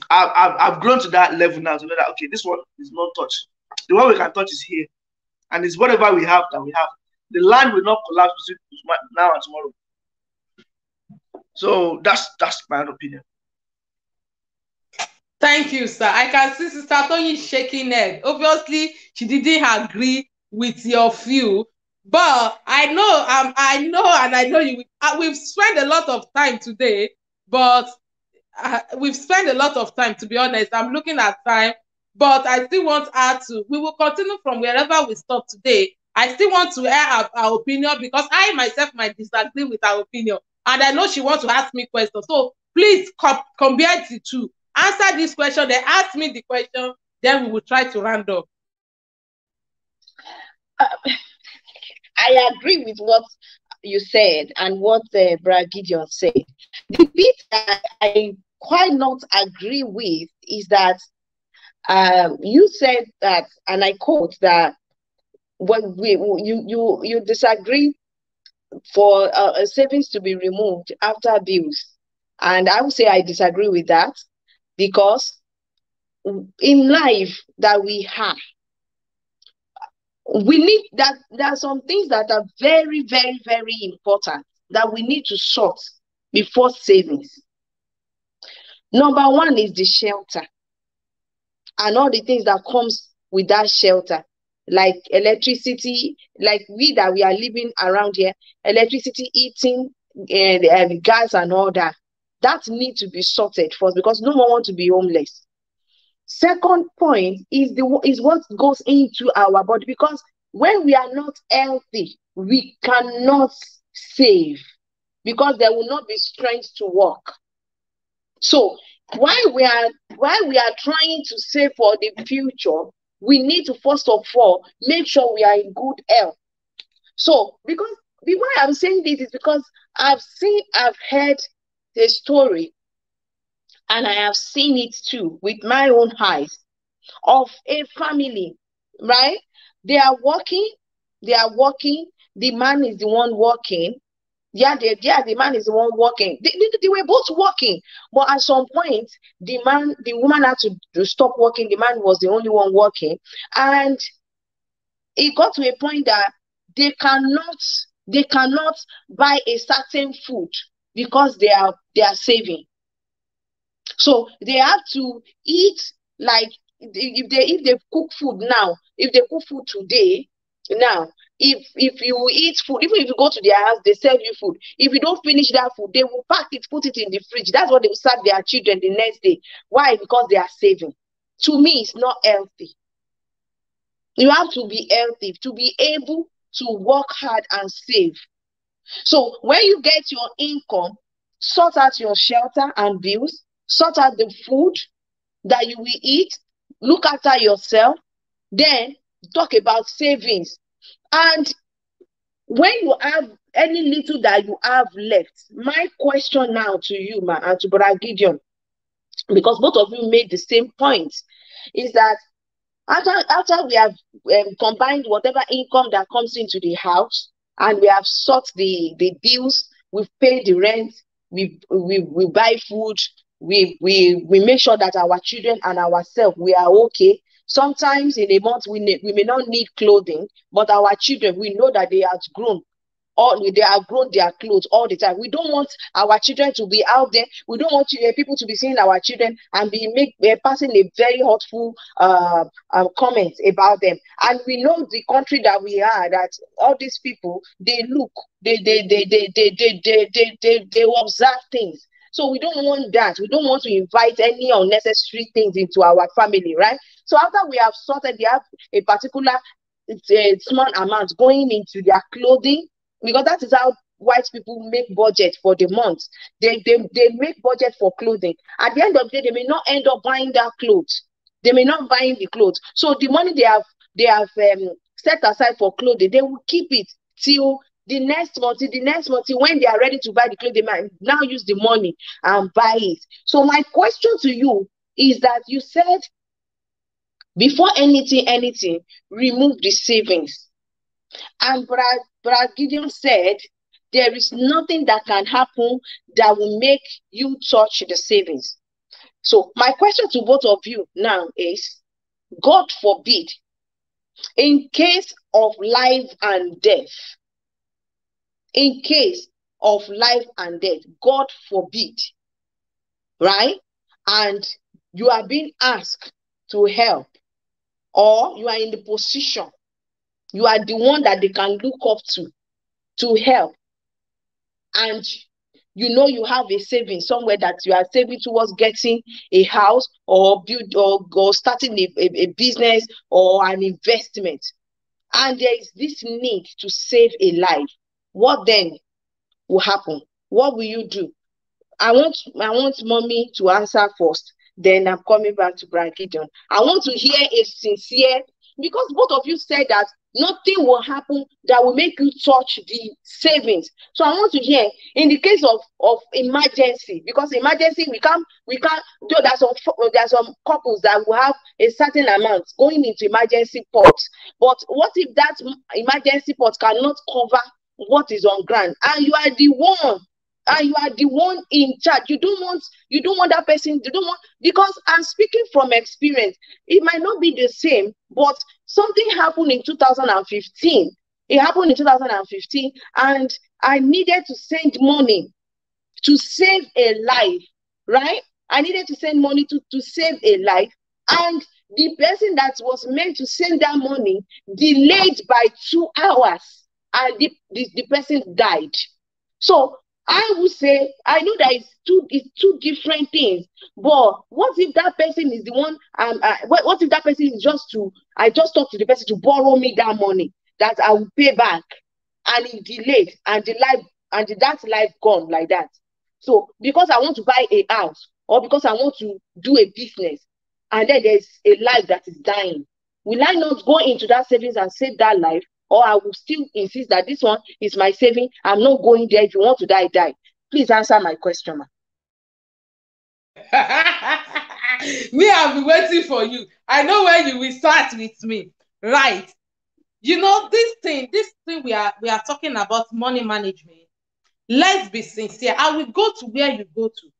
I've grown to that level now to know that, okay, this one is not touched. The one we can touch is here. And it's whatever we have that we have. The land will not collapse between now and tomorrow. So that's my own opinion. Thank you, sir. I can see Sister Tony shaking head. Obviously, she didn't agree with your view, but I know you. We've spent a lot of time today, but we've spent a lot of time. To be honest, I'm looking at time, but I still want her to. We will continue from wherever we stop today. I still want to air our opinion because I myself might disagree with our opinion, and I know she wants to ask me questions. So please compare the two. Answer this question, then ask me the question, then we will try to round up. I agree with what you said and what Brad Gideon said. The bit that I quite not agree with is that you said that, and I quote that when you disagree for savings to be removed after bills, and I would say I disagree with that. Because in life that we have, we need that there are some things that are very, very, very important that we need to sort before savings. Number one is the shelter and all the things that comes with that shelter, like electricity, like we are living around here, electricity, eating, gas and all that. That needs to be sorted first because no one wants to be homeless. Second point is what goes into our body, because when we are not healthy, we cannot save because there will not be strength to work. So while we are trying to save for the future, we need to first of all make sure we are in good health. So because why I'm saying this is because I've heard a story, and I have seen it too with my own eyes, of a family, right? They are working, the man is the one working. The man is the one working. They were both working, but at some point, the woman had to stop working. The man was the only one working, and it got to a point that they cannot buy a certain food because they are saving. So they have to eat, like if they cook food now, if they cook food today, now if you eat food, even if you go to their house, they serve you food. If you don't finish that food, they will pack it, put it in the fridge. That's what they will serve their children the next day. Why? Because they are saving. To me, it's not healthy. You have to be healthy to be able to work hard and save. So when you get your income, sort out your shelter and bills, sort out the food that you will eat, look after yourself, then talk about savings. And when you have any little that you have left, my question now to you, ma, and to Brother Gideon, because both of you made the same point, is that after we have combined whatever income that comes into the house, and we have sought the bills, we've paid the rent, we buy food, we make sure that our children and ourselves, we are okay. Sometimes in a month we may not need clothing, but our children, we know that they have grown. They have grown their clothes all the time. We don't want our children to be out there. We don't want people to be seeing our children and be passing a very hurtful comment about them. And we know the country that we are, that all these people, they look, they observe things. So we don't want that. We don't want to invite any unnecessary things into our family, right? So after we have sorted, they have a particular small amount going into their clothing, because that is how white people make budget for the month. They make budget for clothing. At the end of the day, they may not end up buying that clothes. They may not buying the clothes. So the money they have set aside for clothing, they will keep it till the next month, when they are ready to buy the clothes, they might now use the money and buy it. So my question to you is that you said before anything, remove the savings. And Brad Gideon said there is nothing that can happen that will make you touch the savings. So my question to both of you now is, God forbid, in case of life and death, God forbid, right? And you are being asked to help, or you are in the position, you are the one that they can look up to help, and you know you have a saving somewhere that you are saving towards getting a house or build or starting a business or an investment, and there is this need to save a life. What then will happen? What will you do? I want mommy to answer first, then I'm coming back to Brad Gideon. I want to hear a sincere, because both of you said that nothing will happen that will make you touch the savings. So I want to hear, in the case of emergency, because emergency, we can't though there's some couples that will have a certain amount going into emergency pots. But what if that emergency pot cannot cover what is on ground, and you are the one in charge? You don't want that person, because I'm speaking from experience. It might not be the same, but something happened in 2015. It happened in 2015, and I needed to send money to save a life, right? I needed to send money to save a life, and the person that was meant to send that money delayed by 2 hours, and the person died. So I would say, I know that it's two different things, but what if that person is the one, what if that person is I just talked to the person to borrow me that money that I will pay back, and it delayed, and that life gone like that. So because I want to buy a house, or because I want to do a business, and then there's a life that is dying, will I not go into that savings and save that life? Or I will still insist that this one is my saving? I'm not going there. If you want to die, die. Please answer my question, ma'am. Me, I'll be waiting for you. I know where you will start with me. Right. You know, this thing we are talking about, money management. Let's be sincere. I will go to where you go to.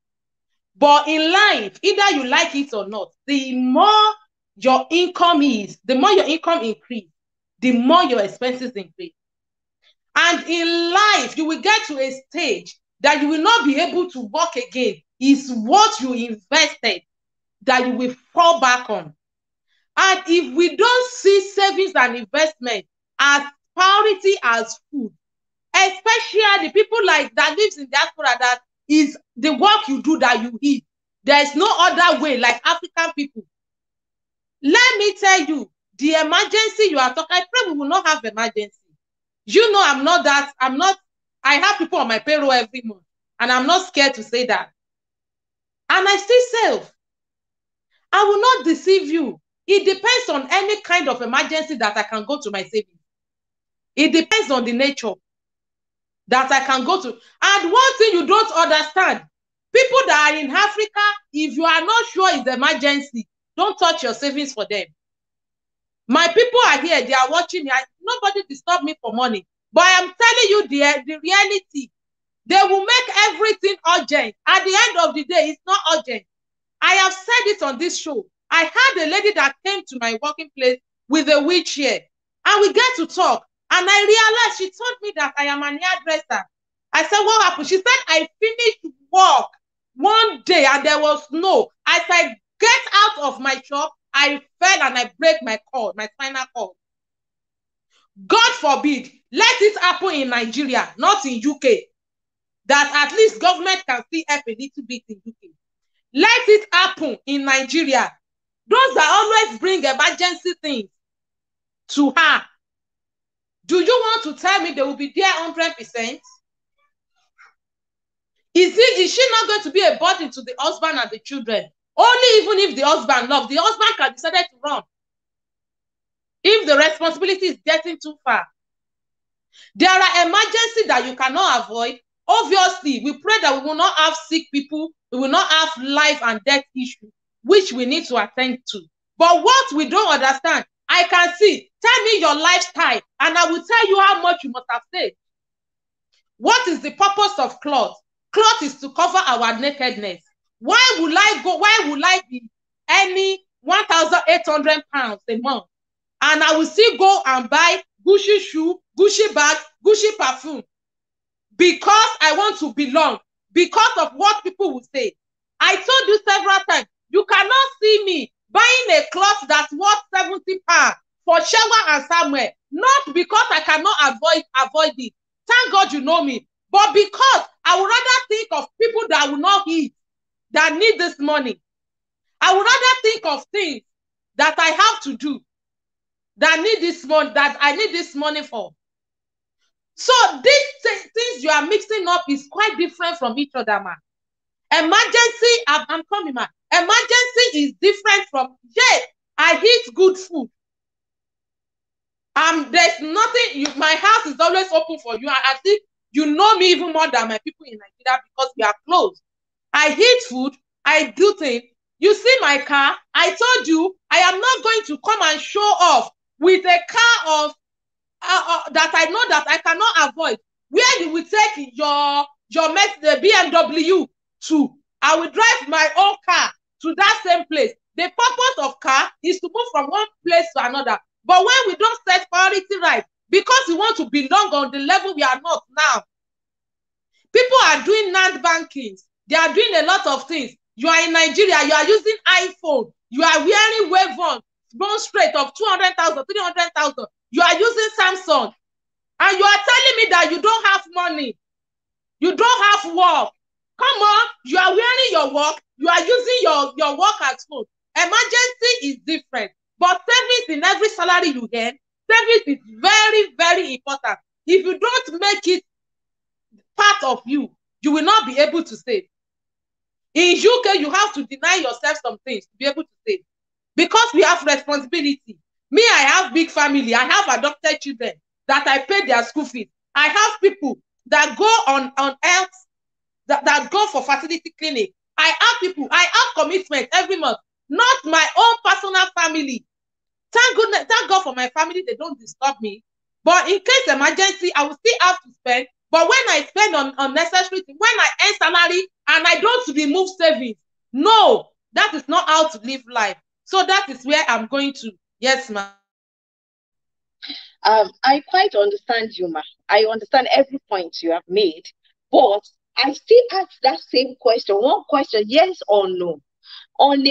But in life, either you like it or not, the more your income increase, the more your expenses increase. And in life, you will get to a stage that you will not be able to work again. It's what you invested that you will fall back on. And if we don't see savings and investment as priority as food, especially the people like that lives in diaspora, that is the work you do that you eat. There is no other way, like African people. Let me tell you, the emergency you are talking, I pray we will not have emergency. You know, I have people on my payroll every month, and I'm not scared to say that. And I still save. I will not deceive you. It depends on any kind of emergency that I can go to my savings. It depends on the nature that I can go to. And one thing you don't understand, people that are in Africa, if you are not sure it's emergency, don't touch your savings for them. My people are here, they are watching me. Nobody disturb me for money. But I am telling you the reality. They will make everything urgent. At the end of the day, it's not urgent. I have said it on this show. I had a lady that came to my working place with a wheelchair, and we get to talk. And I realized she told me that I am an hairdresser. I said, what happened? She said, I finished work one day and there was snow. As I get out of my shop, I fell and I break my spinal cord. God forbid, let it happen in Nigeria, not in UK. that at least government can still help a little bit in UK. Let it happen in Nigeria. Those that always bring emergency things to her, do you want to tell me they will be there 100%? Is she not going to be a burden to the husband and the children? Only even if the husband loves, the husband can decide to run. If the responsibility is getting too far. There are emergencies that you cannot avoid. Obviously, we pray that we will not have sick people, we will not have life and death issues, which we need to attend to. But what we don't understand, I can see, tell me your lifestyle, and I will tell you how much you must have saved. What is the purpose of cloth? Cloth is to cover our nakedness. Why will I be any 1,800 pounds a month? And I will still go and buy Gucci shoe, Gucci bag, Gucci perfume. Because I want to belong. Because of what people will say. I told you several times, you cannot see me buying a cloth that's worth 70 pounds for Shewa and Samuel. Not because I cannot avoid it. Thank God you know me. But because I would rather think of people that will not eat, that need this money. I would rather think of things that I have to do, that need this money, that I need this money for. So these things you are mixing up is quite different from each other, man. Emergency, I'm coming, man. Emergency is different from, yes, I eat good food. There's nothing, my house is always open for you. I think you know me even more than my people in Nigeria because we are close. I eat food, I do things. You see my car, I told you, I am not going to come and show off with a car of that I know that I cannot avoid. Where you will take the BMW to, I will drive my own car to that same place. The purpose of car is to move from one place to another. But when we don't set priority right, because we want to belong on the level we are not now, people are doing NAND bankings. They are doing a lot of things. You are in Nigeria, you are using iPhone. You are wearing Wavon, bone straight of 200,000, 300,000. You are using Samsung. And you are telling me that you don't have money. You don't have work. Come on, you are wearing your work. You are using your work as food. Emergency is different. But savings in every salary you get, savings is very, very important. If you don't make it part of you, you will not be able to save. In UK, you have to deny yourself some things to be able to save. Because we have responsibility. Me, I have big family. I have adopted children that I pay their school fees. I have people that go on health, that go for fertility clinic. I have commitment every month. Not my own personal family. Thank God for my family, they don't disturb me. But in case emergency, I will still have to spend. But when I spend on unnecessary things, when I earn salary and I don't remove savings, no, that is not how to live life. So that is where I'm going to. Yes, ma'am. I quite understand you, ma. I understand every point you have made, but I still ask that same question. One question, yes or no? In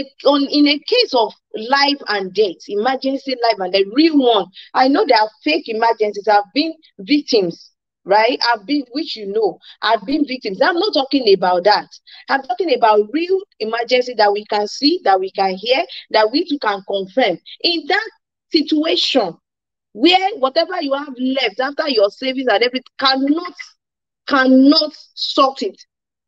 a case of life and death, emergency life and the real one. I know there are fake emergencies. I've been victims, right? I've been victims. I'm not talking about that. I'm talking about real emergency that we can see, that we can hear, that we too can confirm. In that situation, where whatever you have left after your savings and everything cannot sort it.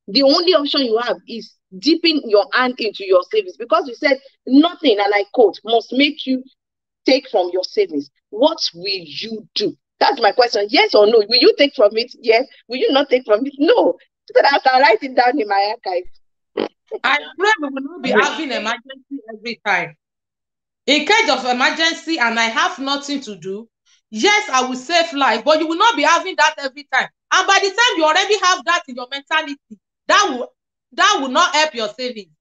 The only option you have is dipping your hand into your savings, because you said nothing, and I quote, must make you take from your savings. What will you do? That's my question. Yes or no? Will you take from it? Yes. Will you not take from it? No. So that I can write it down in my archive. I pray we will not be having emergency every time. In case of emergency and I have nothing to do, yes, I will save life, but you will not be having that every time. And by the time you already have that in your mentality, that will not help your savings.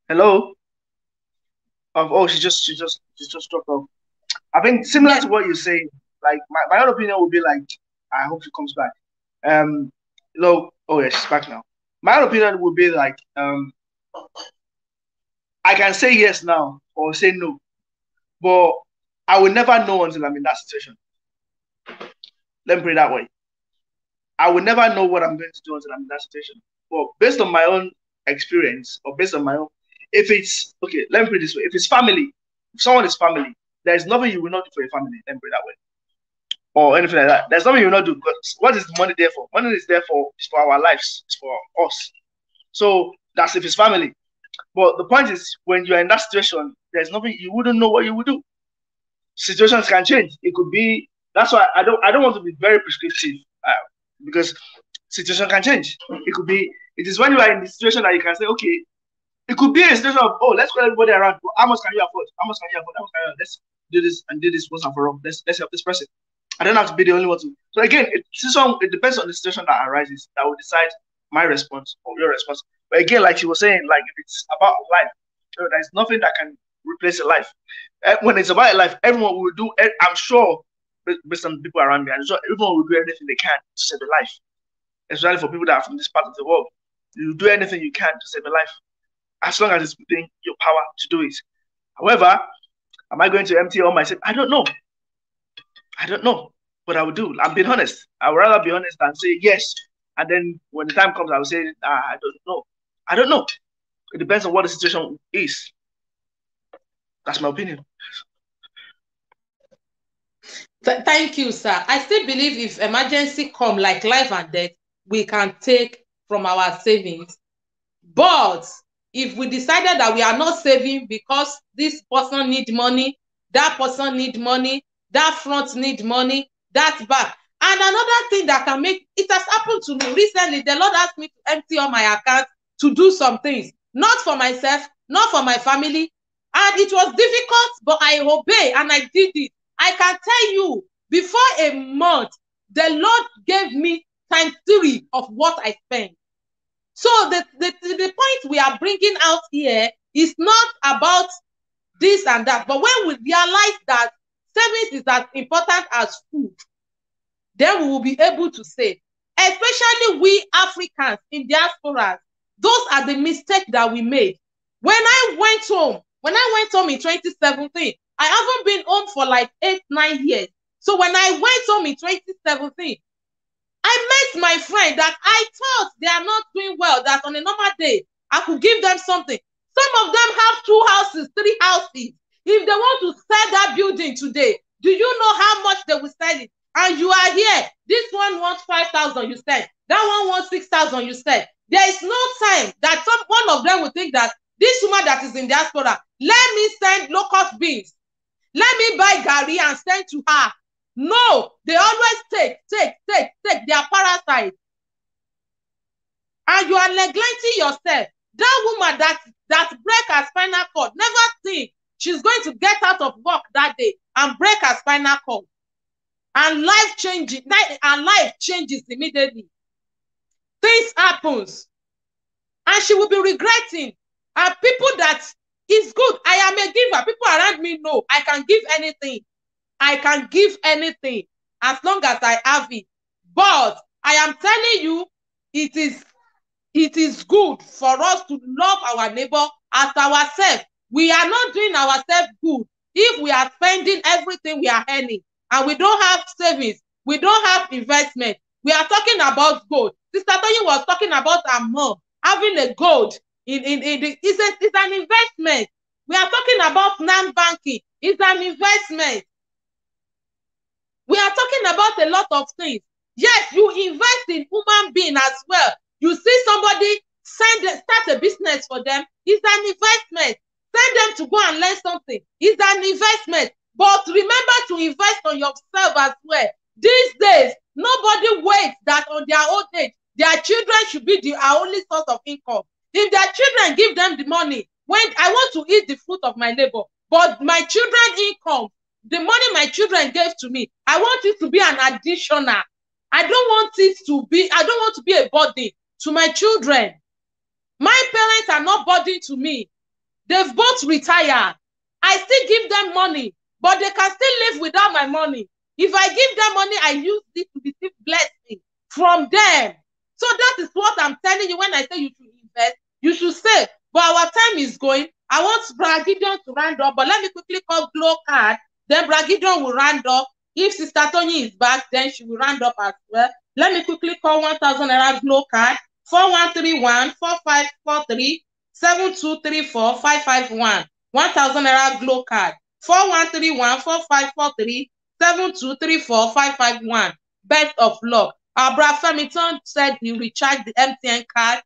Hello. Oh, she just dropped off. I think similar to what you're saying. Like my own opinion would be like, I hope she comes back. Oh yeah, she's back now. My own opinion would be like, I can say yes now or say no. But I will never know until I'm in that situation. Let me put it that way. I will never know what I'm going to do until I'm in that situation. But based on my own experience, or based on my own, if it's okay, let me put it this way: if it's family, if someone is family, there's nothing you will not do for your family. Let me put it that way, or anything like that. There's nothing you will not do. Because what is the money there for? Money is there for is for our lives, it's for us. So that's if it's family. But the point is, when you're in that situation, there's nothing you wouldn't know what you would do. Situations can change. It could be. That's why I don't want to be very prescriptive, because situation can change. It could be. It is when you are in the situation that you can say, okay, it could be a situation of, oh, let's call everybody around. How much can you afford? How much can you afford? How much can you afford? Let's do this and do this once and for all. Let's help this person. I don't have to be the only one to. So again, it depends on the situation that arises that will decide my response or your response. But again, like she was saying, like if it's about life, there's nothing that can replace a life. When it's about life, everyone will do. I'm sure, based on people around me, I'm sure everyone will do anything they can to save a life. Especially for people that are from this part of the world, you do anything you can to save a life, as long as it's within your power to do it. However, am I going to empty all myself? I don't know. I don't know, but I will do. I'm being honest. I would rather be honest than say yes, and then when the time comes, I will say I don't know. I don't know. It depends on what the situation is. That's my opinion. Thank you, sir. I still believe if emergency come like life and death, we can take from our savings. But if we decided that we are not saving because this person need money, that person need money, that front need money, that back. And another thing that can make, it has happened to me recently, the Lord asked me to empty all my accounts to do some things, not for myself, not for my family. And it was difficult, but I obeyed and I did it. I can tell you, before a month, the Lord gave me ×3 of what I spent. So the point we are bringing out here is not about this and that, but when we realize that savings is as important as food, then we will be able to save. Especially we Africans in diaspora, those are the mistakes that we made. When I went home in 2017, I haven't been home for like 8-9 years. So when I went home in 2017, I met my friend that I thought they are not doing well, that on a normal day, I could give them something. Some of them have 2 houses, 3 houses. If they want to sell that building today, do you know how much they will sell it? And you are here. This one wants 5,000, you said. That one wants 6,000, you said. There is no time that one of them will think that this woman that is in diaspora, let me send locust beans. Let me buy gari and send to her. No, they always take. They are parasites. And you are neglecting yourself. That woman that break her spinal cord, never think she's going to get out of work that day and break her spinal cord. And life changes immediately. Things happens. And she will be regretting. And people that is good. I am a giver. People around me know I can give anything. I can give anything as long as I have it. But I am telling you, it is good for us to love our neighbor as ourselves. We are not doing ourselves good if we are spending everything we are earning and we don't have savings, we don't have investment. We are talking about gold. Sister Tony was talking about her mom having a gold it's an investment. We are talking about non-banking. It's an investment. We are talking about a lot of things. Yes, you invest in human being as well. You see somebody start a business for them. It's an investment. Send them to go and learn something. It's an investment. But remember to invest on yourself as well. These days, nobody waits that on their old age, their children should be our only source of income. If their children give them the money, when I want to eat the fruit of my labor, but my children's income, the money my children gave to me, I want it to be an additional. I don't want to be a burden to my children. My parents are not burden to me. They've both retired. I still give them money, but they can still live without my money. If I give them money, I use it to receive blessing from them. So that is what I'm telling you when I say you should invest, you should save. But our time is going. I want Brother Gideon to round up, but let me quickly call Glow Card. Then Brother Gideon will round up. If Sister Tony is back, then she will round up as well. Let me quickly call 1,000 naira Glow Card. 4131 4543 7234 551. 1,000 naira Glow Card. 4131 4543 7234 551. Best of luck. Brother Femiton said he recharged the MTN card.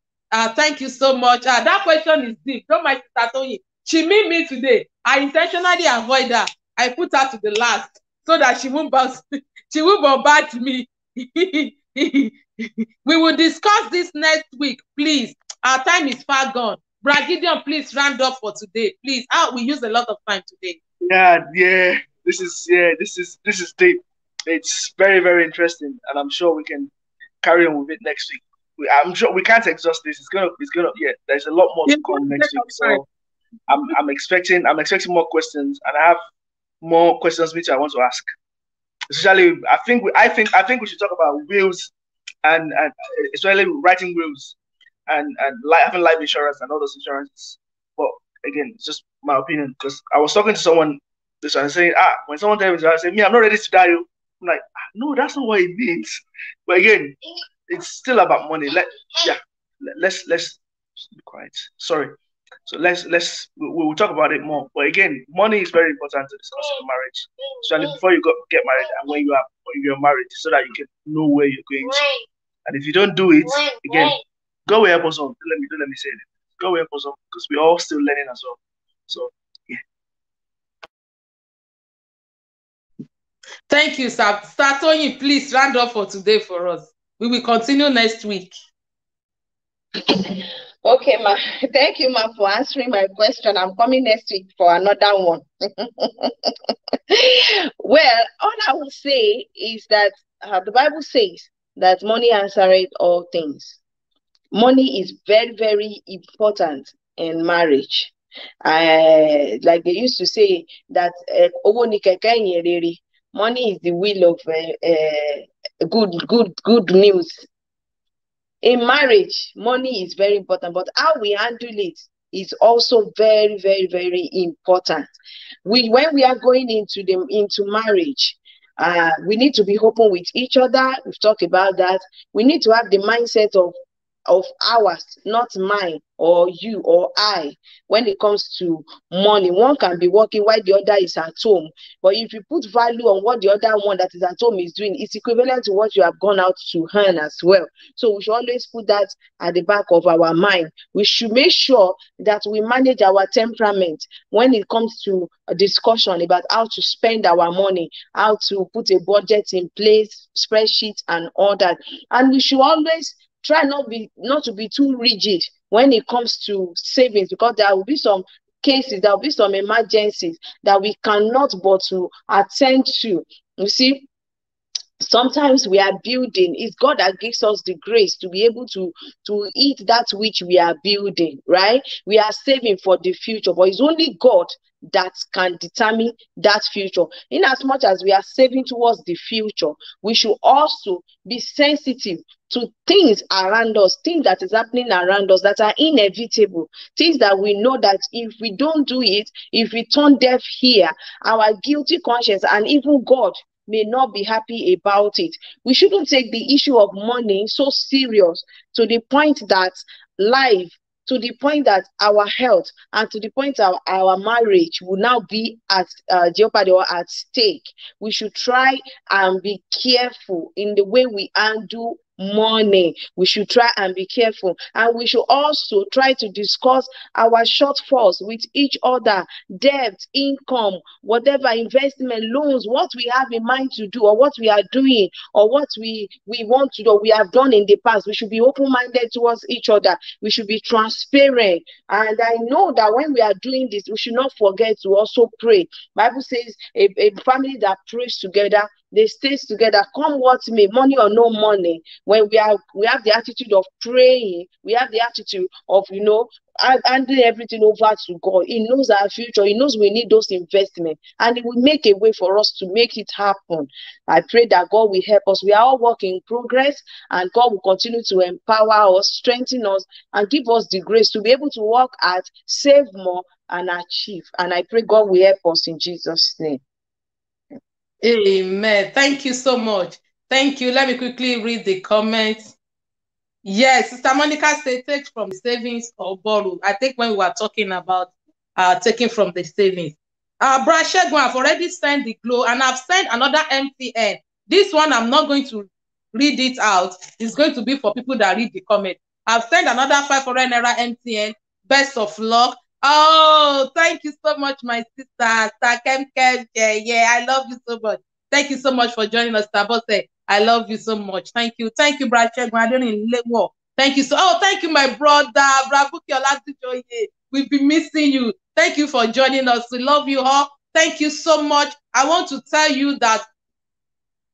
Thank you so much. That question is deep. Don't mind Sister Tony. She meet me today. I intentionally avoid her. I put her to the last so that she won't bombard me. We will discuss this next week, please. Our time is far gone. Brother Gideon, please round up for today. Please. We use a lot of time today. Yeah. This is deep. It's very, very interesting, and I'm sure we can carry on with it next week. I'm sure we can't exhaust this. It's gonna. Yeah. There's a lot more to come next week. So I'm expecting more questions, and I have more questions which I want to ask. Especially, I think we should talk about wills and especially writing wills and having life insurance and all those insurances. But again, it's just my opinion, because I was talking to someone this and saying, when someone tells me, I say, I'm not ready to die. I'm like, no, that's not what it means. But again, it's still about money. Let's be quiet. Sorry. So we'll talk about it more. But again, money is very important to discuss in marriage, especially before you get married and when you're married, so that you can know where you're going to. And if you don't do it, again, God will help us all. Don't let me say it. God will help us all, because we're all still learning as well. So yeah. Thank you, sir. Tony, please round up for today for us. We will continue next week. Okay, ma. Thank you, ma, for answering my question. I'm coming next week for another one. Well, all I will say is that the Bible says that money answereth all things. Money is very, very important in marriage. Like they used to say that money is the wheel of good news. In marriage, money is very important, but how we handle it is also very, very, very important. When we are going into marriage, we need to be open with each other. We've talked about that. We need to have the mindset of ours, not mine or you or I. When it comes to money, one can be working while the other is at home. But if you put value on what the other one that is at home is doing, it's equivalent to what you have gone out to earn as well. So we should always put that at the back of our mind. We should make sure that we manage our temperament when it comes to a discussion about how to spend our money, how to put a budget in place, spreadsheets and all that. And we should always try not to be too rigid when it comes to savings, because there will be some cases, there will be some emergencies that we cannot but to attend to. You see, sometimes we are building. It's God that gives us the grace to be able to eat that which we are building, right? We are saving for the future, but it's only God that can determine that future. In as much as we are saving towards the future, we should also be sensitive to things around us, things that is happening around us that are inevitable, things that we know that if we don't do it, if we turn deaf ear, our guilty conscience and even God may not be happy about it. We shouldn't take the issue of money so serious to the point that life, to the point that our health, and to the point that our marriage will now be at jeopardy or at stake. We should try and be careful in the way we handle money. We should try and be careful, and we should also try to discuss our shortfalls with each other, debt, income, whatever, investment, loans, what we have in mind to do, or what we are doing, or what we want to do, or we have done in the past. We should be open-minded towards each other. We should be transparent. And I know that when we are doing this, we should not forget to also pray. Bible says a family that prays together they stay together, come what may, money or no money. When we have the attitude of praying, we have the attitude of, handing everything over to God. He knows our future. He knows we need those investments, and He will make a way for us to make it happen. I pray that God will help us. We are all work in progress, and God will continue to empower us, strengthen us, and give us the grace to be able to work at, save more, and achieve. And I pray God will help us in Jesus' name. Amen. Thank you so much. Thank you. Let me quickly read the comments. Yes, Sister Monica said take from savings or borrow. I think when we were talking about taking from the savings. Brad Shegun, I've already sent the glow, and I've sent another MTN. This one I'm not going to read it out. It's going to be for people that read the comment. I've sent another 500 naira MTN. Best of luck. Oh, thank you so much, my sister. Yeah, I love you so much. Thank you so much for joining us, Tabose. I love you so much. Thank you. Thank you, Brad Shegun. Thank you. Thank you, my brother. We've been missing you. Thank you for joining us. We love you all. Thank you so much. I want to tell you that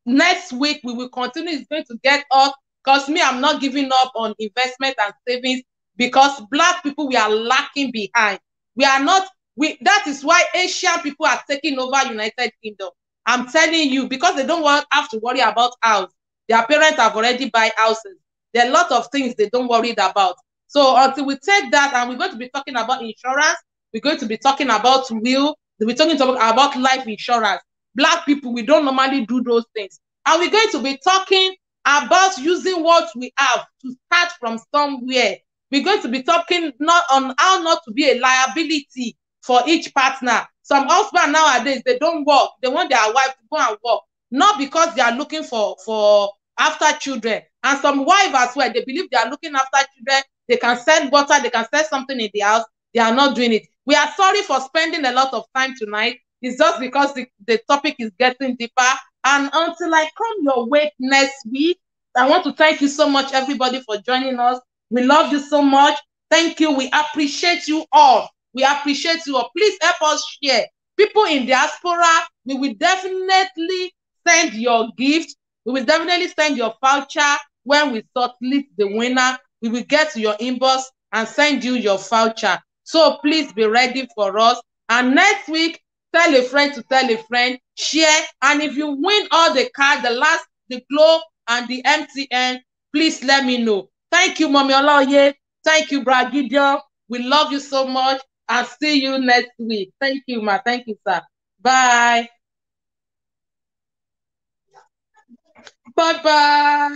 next week we will continue. It's going to get up, because me, I'm not giving up on investment and savings, because Black people, we are lacking behind. We are not. That is why Asian people are taking over United Kingdom. I'm telling you, because they don't have to worry about house. Their parents have already buy houses. There are a lot of things they don't worry about. So until we take that, and we're going to be talking about insurance, we're going to be talking about will, we're talking about life insurance. Black people, we don't normally do those things. And we're going to be talking about using what we have to start from somewhere. We're going to be talking not on how not to be a liability for each partner. Some husbands nowadays, they don't work. They want their wife to go and work, not because they are looking for after children. And some wives as well, they believe they are looking after children. They can sell water, they can sell something in the house. They are not doing it. We are sorry for spending a lot of time tonight. It's just because the topic is getting deeper. And until I come your way next week, I want to thank you so much, everybody, for joining us. We love you so much. Thank you. We appreciate you all. We appreciate you all. Please help us share. People in diaspora, we will definitely send your gift. We will definitely send your voucher. When we shortlist the winner, we will get to your inbox and send you your voucher. So please be ready for us. And next week, tell a friend to tell a friend, share. And if you win all the cards, the Glow and the MTN, please let me know. Thank you, Mommy Olaoye. Thank you, Brad Gideon. We love you so much. I'll see you next week. Thank you, ma. Thank you, sir. Bye. Bye-bye.